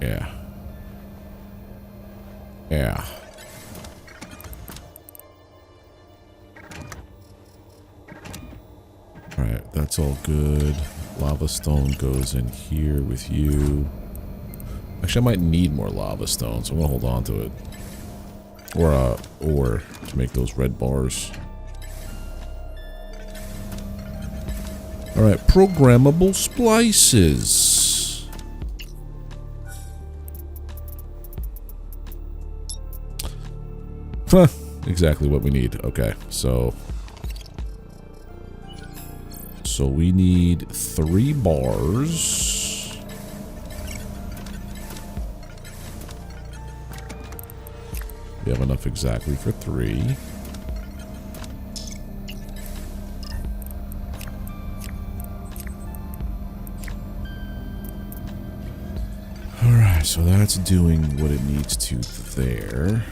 Yeah. Yeah. Alright, that's all good. Lava stone goes in here with you. Actually, I might need more lava stone, so I'm gonna hold on to it. Or ore to make those red bars. Alright, programmable splices. Huh, exactly what we need. Okay, so we need 3 bars. We have enough exactly for 3. Alright, so that's doing what it needs to there.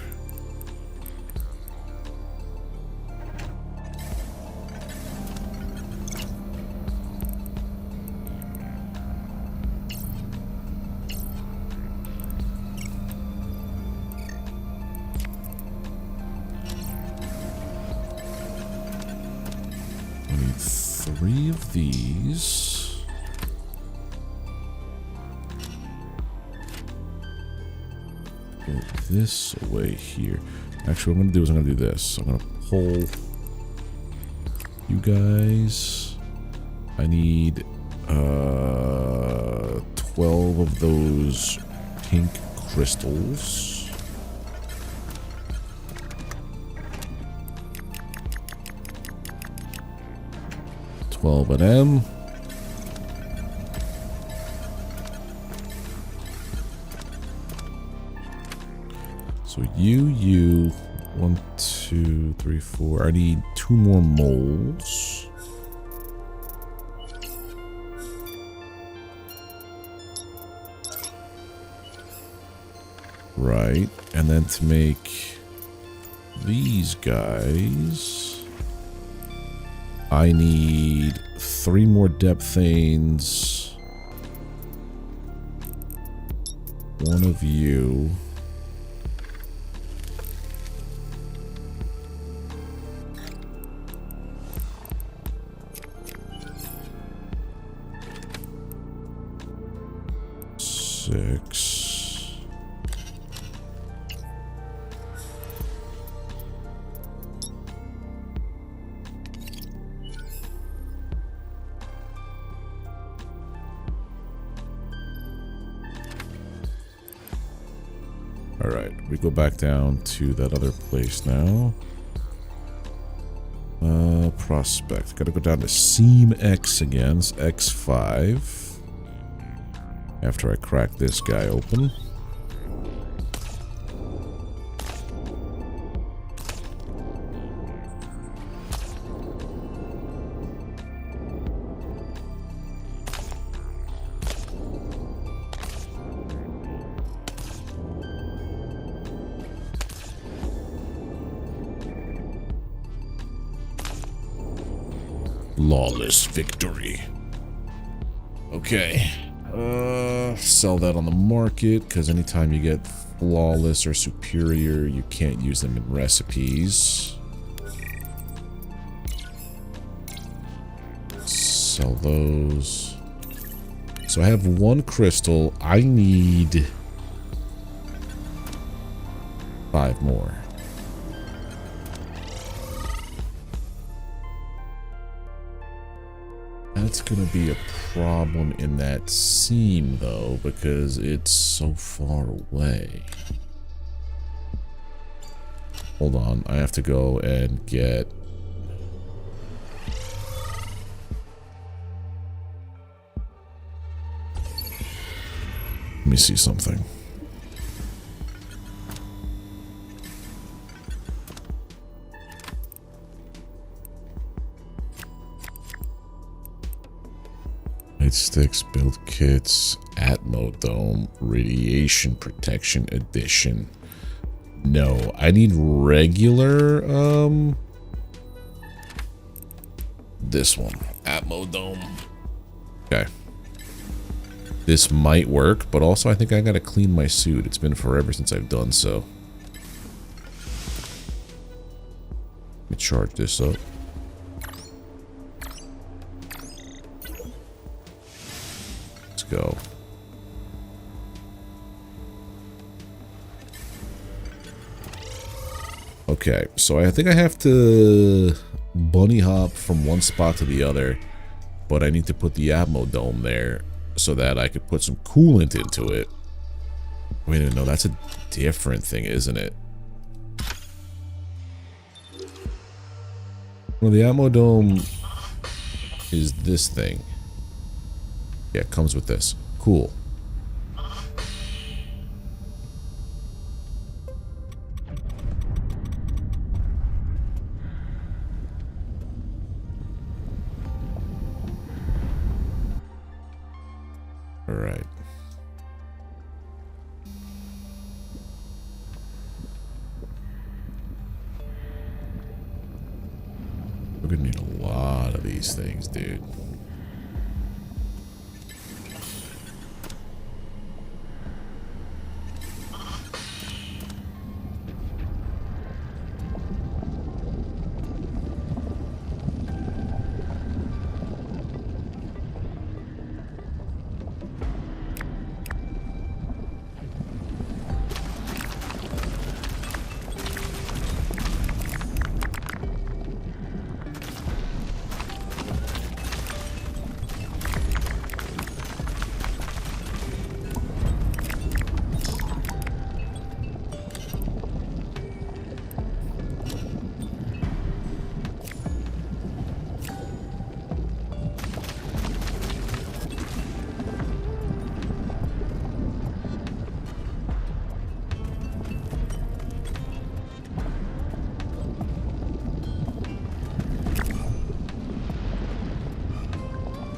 I need 3 of these. Put this away here. Actually, what I'm going to do is I'm going to do this. I'm going to pull you guys. I need 12 of those pink crystals. Of them. So you 1, 2, 3, 4. I need 2 more molds. Right, and then to make these guys, I need 3 more depthanes. 1 of you. Six. Alright, we go back down to that other place now. Prospect. Gotta go down to Seam X again. It's X5. After I crack this guy open. Flawless victory. Okay. Sell that on the market, because anytime you get flawless or superior, you can't use them in recipes. Sell those. So I have 1 crystal. I need 5 more. That's gonna be a problem in that seam, though, because it's so far away. Hold on, I have to go and get me see something. Light sticks, build kits, Atmo Dome, Radiation Protection Edition. No, I need regular, this one, Atmo Dome. Okay. This might work, but also I think I gotta clean my suit. It's been forever since I've done so. Let me charge this up. Let's go. Okay, so I think I have to bunny hop from one spot to the other, but I need to put the Atmo Dome there so that I could put some coolant into it. Wait a minute, no, that's a different thing, isn't it? Well, the Atmo Dome is this thing. Yeah, it comes with this. Cool. All right. We're gonna need a lot of these things, dude.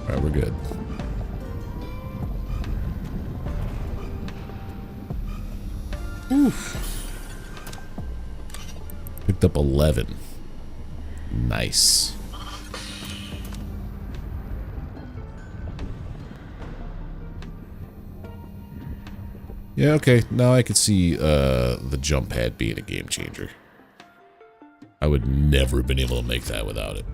Alright, we're good. Oof. Picked up 11. Nice. Yeah, okay. Now I could see the jump pad being a game changer. I would never have been able to make that without it.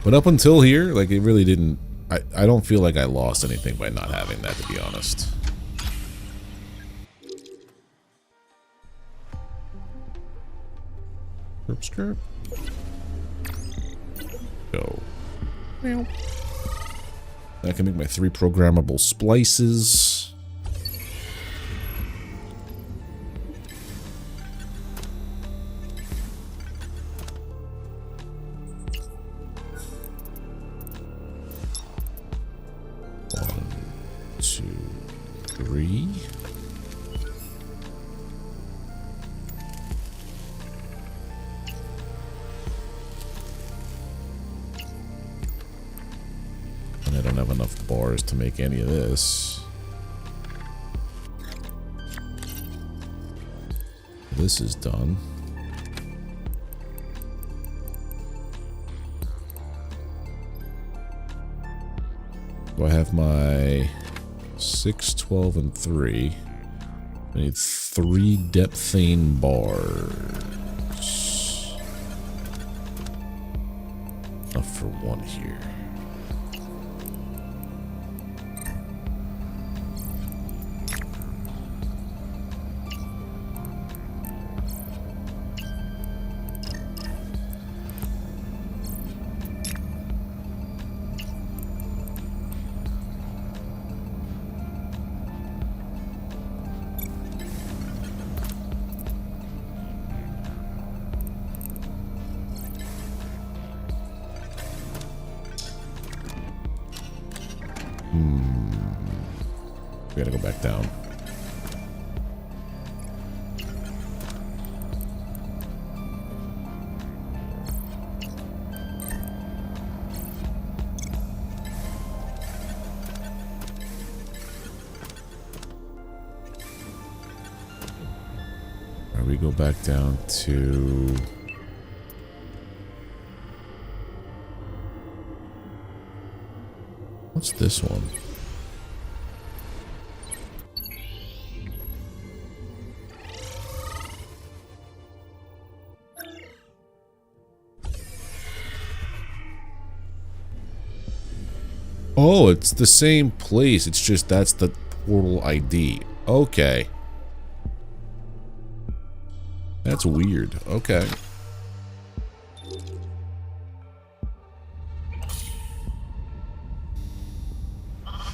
But up until here, like, it really didn't... I don't feel like I lost anything by not having that, to be honest. Skirt. Go. I can make my 3 programmable splices. To make any of this. This is done. Do I have my 6, 12, and 3? I need 3 depthane bars. Enough for 1 here. We gotta go back down. Alright, we go back down to... What's this one? Oh, it's the same place. It's just that's the portal ID. Okay. That's weird. Okay.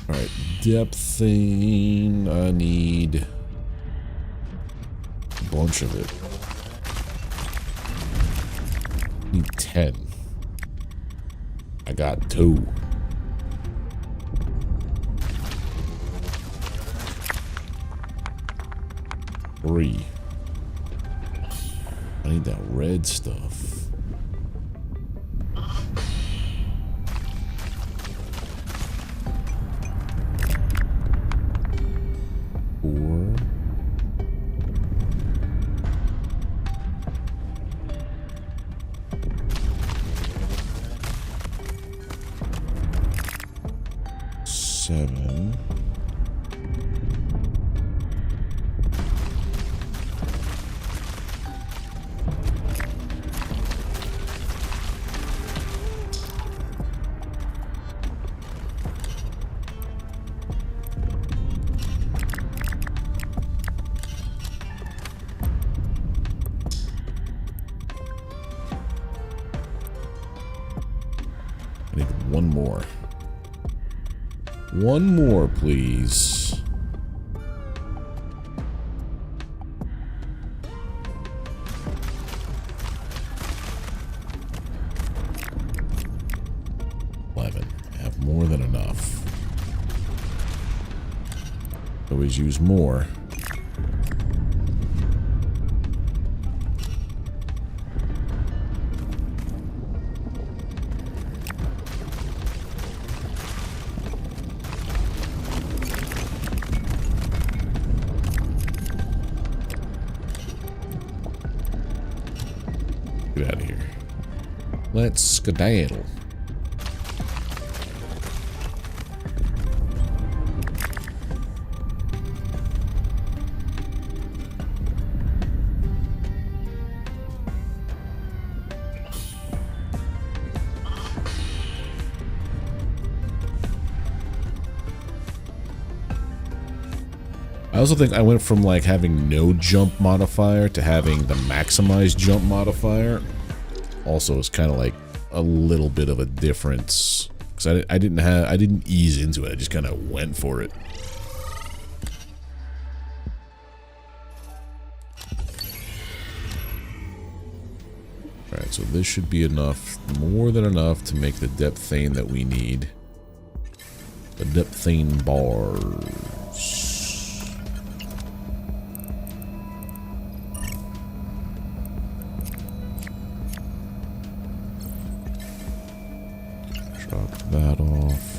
Alright, depthing. I need a bunch of it. I need 10. I got 2. Three. I need that red stuff. Four. Seven. I need one more. One more, please. I have more than enough. Always use more. Get out of here. Let's skedaddle. I also think I went from like having no jump modifier to having the maximized jump modifier. Also, it's kind of like a little bit of a difference because I didn't ease into it. I just kind of went for it. All right, so this should be enough, more than enough to make the depthane that we need. The depthane bars. Drop that off.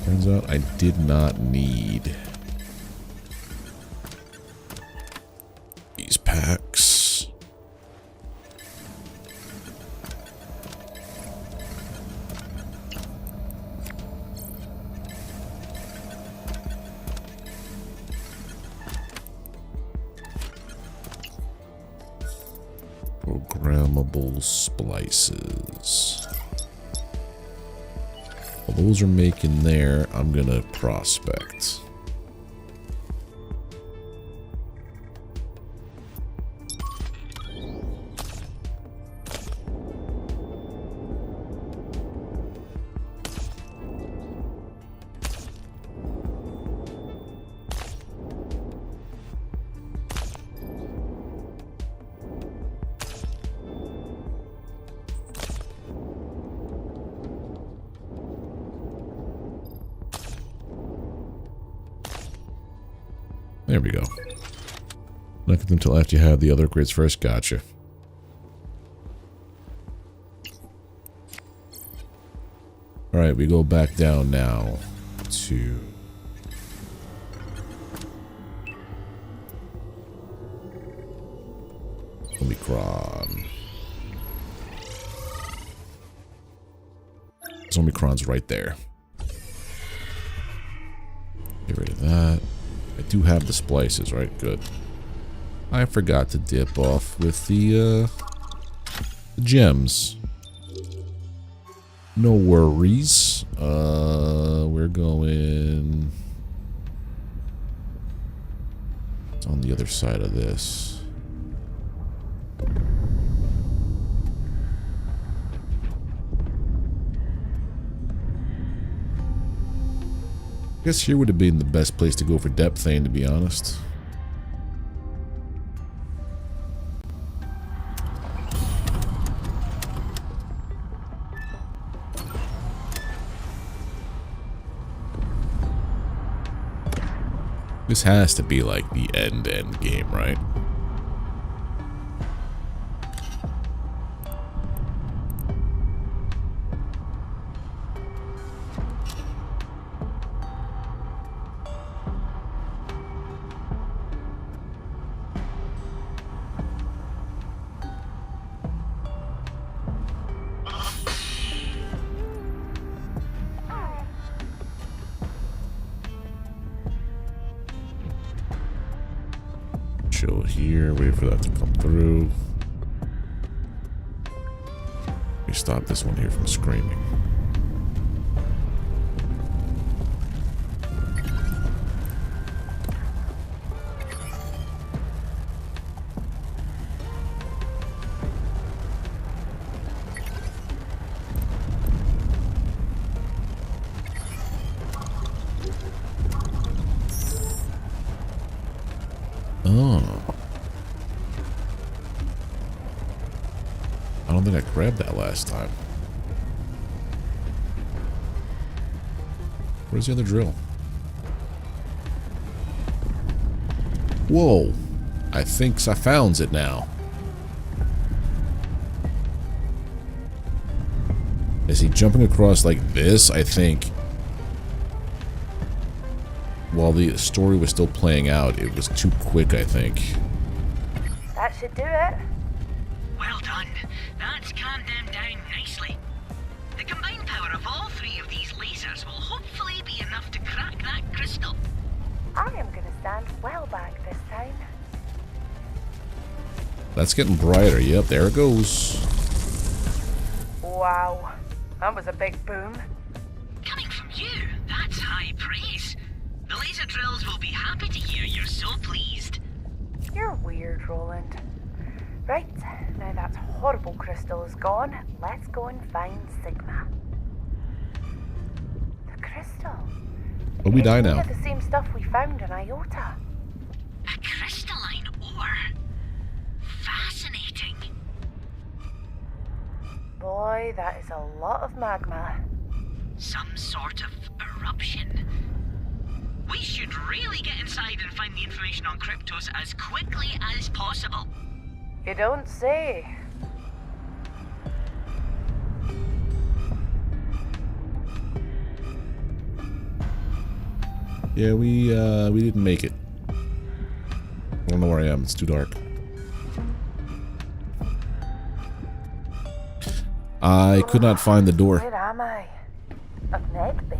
Turns out I did not need these packs. Programmable splices. While those are making there, I'm gonna prospect. There we go. Not get them until after you have the other upgrades first. Gotcha. Alright, we go back down now to... Omicron. Omicron's right there. Get rid of that. I do have the splices, right? Good. I forgot to dip off with the gems. No worries. We're going... It's on the other side of this. I guess here would have been the best place to go for depthane, to be honest. This has to be like the end game, right? Chill here, wait for that to come through. Let me stop this one here from screaming. I don't think I grabbed that last time. Where's the other drill? Whoa! I think I found it now. Is he jumping across like this? I think. While the story was still playing out, it was too quick, I think. That should do it. Well done. That's calmed them down nicely. The combined power of all three of these lasers will hopefully be enough to crack that crystal. I am going to stand well back this time. That's getting brighter. Yep, there it goes. Wow, that was a big boom. Coming from you, that's high praise. The laser drills will be happy to hear you're so pleased. You're weird, Roland. Right, now that horrible crystal is gone, let's go and find Sigma. The crystal. Oh, we die It's now. made of the same stuff we found in Iota. A crystalline ore. Fascinating. Boy, that is a lot of magma. Some sort of eruption. We should really get inside and find the information on Kryptos as quickly as possible. You don't say. Yeah, we didn't make it. I don't know where I am. It's too dark. I could not find the door. Where am I? A med bay.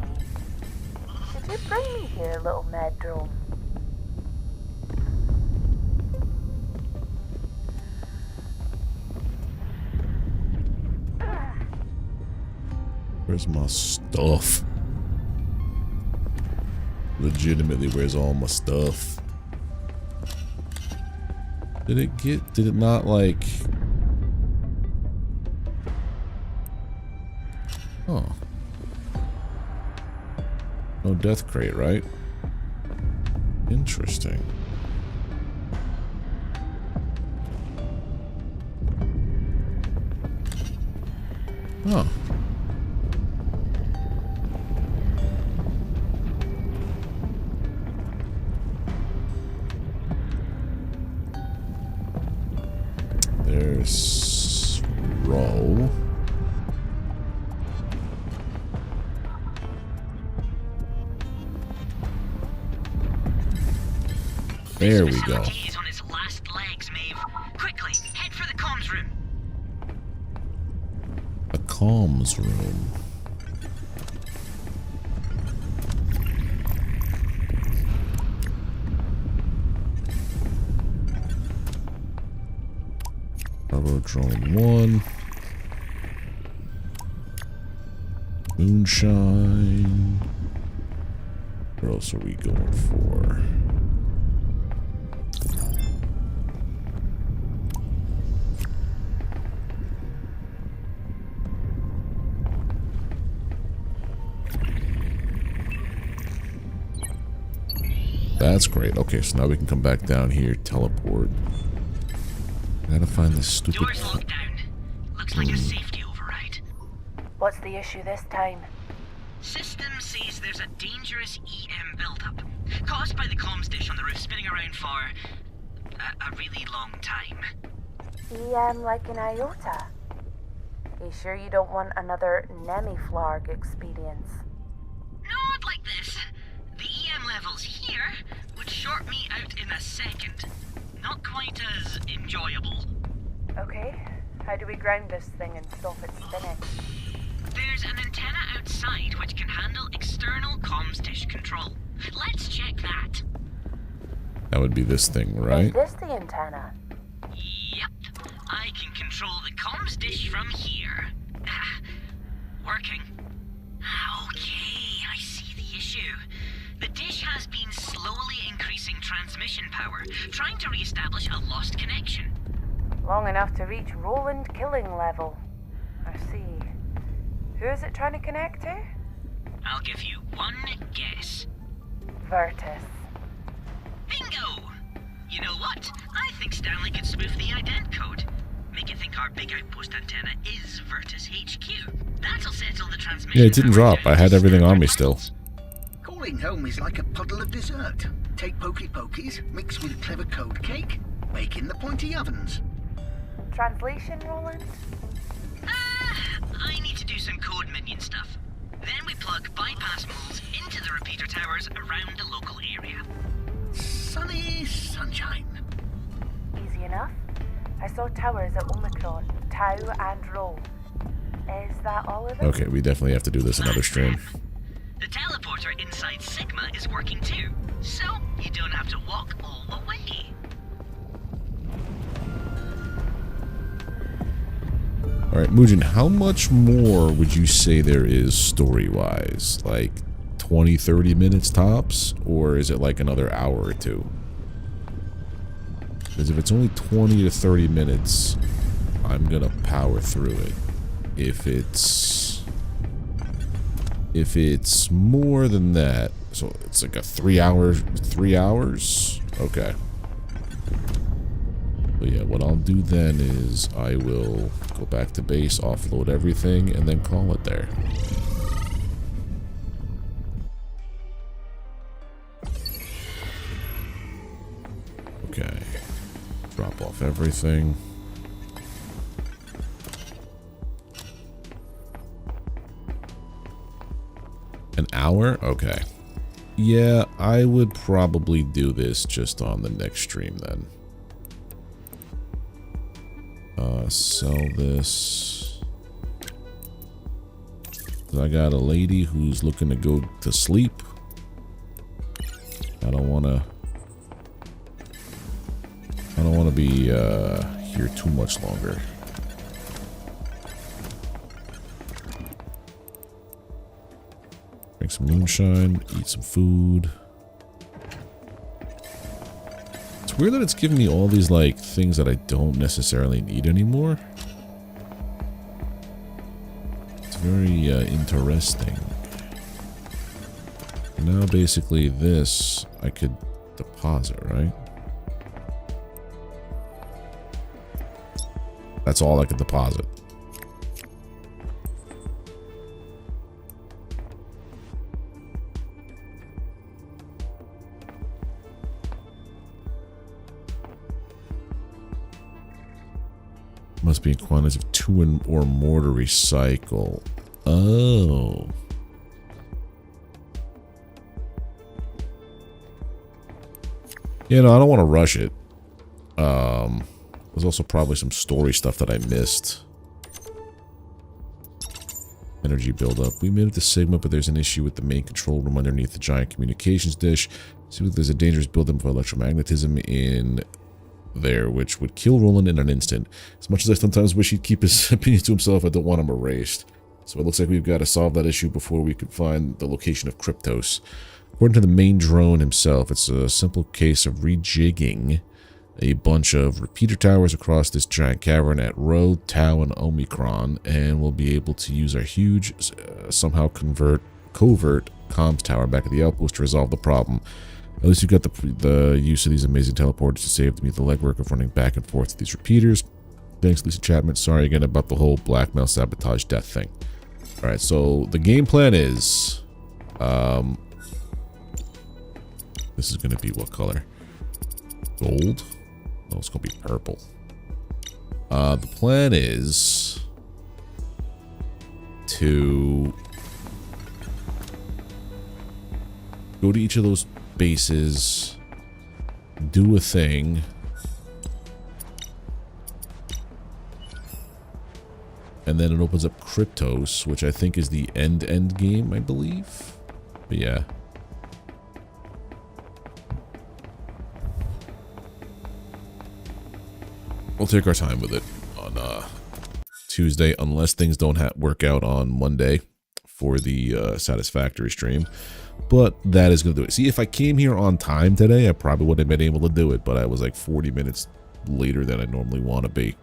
Did you bring me here, little med drone? Where's my stuff? Legitimately, where's all my stuff? Did it not like... Oh. No death crate, right? Interesting. Huh. There we go. Facility is on its last legs, Maeve. Quickly, head for the comms room. A comms room. Turbo drone 1. Moonshine. What else are we going for? That's great. Okay, so now we can come back down here, teleport. I gotta find this stupid... Door's locked down. Looks like a safety override. What's the issue this time? System says there's a dangerous EM buildup, caused by the comms dish on the roof spinning around for a really long time. EM like an Iota? You sure you don't want another Nemiflarg experience? Not like this. The EM levels here would short me out in a second. Not quite as enjoyable. Okay, how do we ground this thing and stop it spinning? There's an antenna outside which can handle external comms dish control. Let's check that. That would be this thing, right? Is this the antenna? Yep. I can control the comms dish from here. Working. Okay, I see the issue. The dish has been slowly increasing transmission power, trying to re-establish a lost connection. Long enough to reach Roland killing level. I see. Who is it trying to connect to? I'll give you one guess. Virtus. Bingo! You know what? I think Stanley could spoof the ident code. Make it think our big outpost antenna is Virtus HQ. That'll settle the transmission. Yeah, it didn't power drop. down I had to everything on me standard still. levels. Calling home is like a puddle of dessert. Take pokey pokies, mix with clever code cake, bake in the pointy ovens. Translation, Roland? I need to do some code minion stuff. Then we plug bypass moles into the repeater towers around the local area. Sunny sunshine. Easy enough. I saw towers at Omicron, Tau, and Rho. Is that all of it? Okay, we definitely have to do this another stream. The teleporter inside Sigma is working too, so you don't have to walk all the way. Alright, Muujin, how much more would you say there is story-wise? Like 20, 30 minutes tops? Or is it like another hour or two? Because if it's only 20 to 30 minutes, I'm gonna power through it. If it's more than that, so it's like a 3 hours? Okay. But yeah, what I'll do then is I will go back to base, offload everything, and then call it there. Okay. Drop off everything. An hour? Okay. Yeah, I would probably do this just on the next stream then. Sell this. I got a lady who's looking to go to sleep. I don't want to be here too much longer. Drink some moonshine, eat some food. It's weird that it's giving me all these like things that I don't necessarily need anymore. It's very interesting. Now basically this I could deposit, right? That's all I could deposit. Must be in quantities of 2 or more to recycle. Oh. You know, I don't want to rush it. There's also probably some story stuff that I missed. Energy buildup. We made it to Sigma, but there's an issue with the main control room underneath the giant communications dish. Seems like there's a dangerous buildup of electromagnetism in there, which would kill Roland in an instant. As much as I sometimes wish he'd keep his opinions to himself, I don't want him erased. So it looks like we've got to solve that issue before we can find the location of Kryptos. According to the main drone himself, it's a simple case of rejigging a bunch of repeater towers across this giant cavern at Rho, Tau, and Omicron, and we'll be able to use our huge, somehow covert comms tower back at the outpost to resolve the problem. At least you've got the use of these amazing teleporters to save me the legwork of running back and forth to these repeaters. Thanks, Lisa Chapman. Sorry again about the whole blackmail, sabotage, death thing. Alright, so the game plan is... this is going to be what color? Gold? No, it's going to be purple. The plan is to go to each of those bases, do a thing, and then it opens up Kryptos, which I think is the end game, I believe. But yeah. We'll take our time with it on Tuesday, unless things don't work out on Monday for the Satisfactory stream. But that is going to do it. See, if I came here on time today, I probably would have been able to do it, but I was like 40 minutes later than I normally want to be.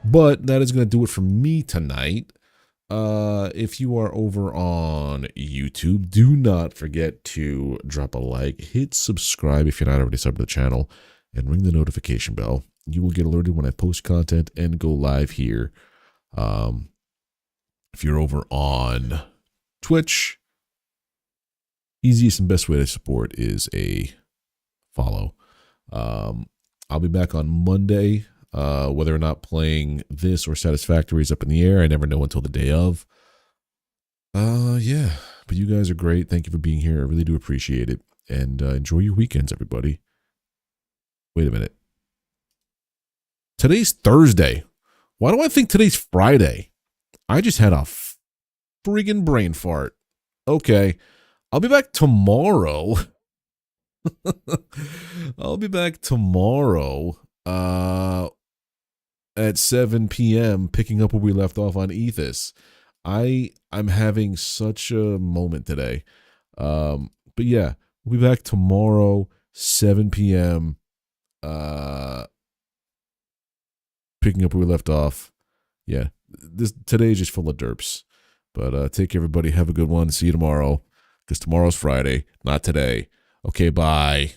But that is going to do it for me tonight. If you are over on YouTube, do not forget to drop a like, hit subscribe if you're not already subbed to the channel, and ring the notification bell. You will get alerted when I post content and go live here. If you're over on Twitch, easiest and best way to support is a follow. I'll be back on Monday. Whether or not playing this or Satisfactory is up in the air. I never know until the day of. Yeah. But you guys are great. Thank you for being here. I really do appreciate it. And enjoy your weekends, everybody. Wait a minute. Today's Thursday. Why do I think today's Friday? I just had a friggin' brain fart. Okay. I'll be back tomorrow. I'll be back tomorrow at 7 p.m. picking up where we left off on Aethus. I'm having such a moment today. But yeah, we'll be back tomorrow, 7 p.m. Picking up where we left off. Yeah, today is just full of derps. But take care, everybody. Have a good one. See you tomorrow. Because tomorrow's Friday, not today. Okay, bye.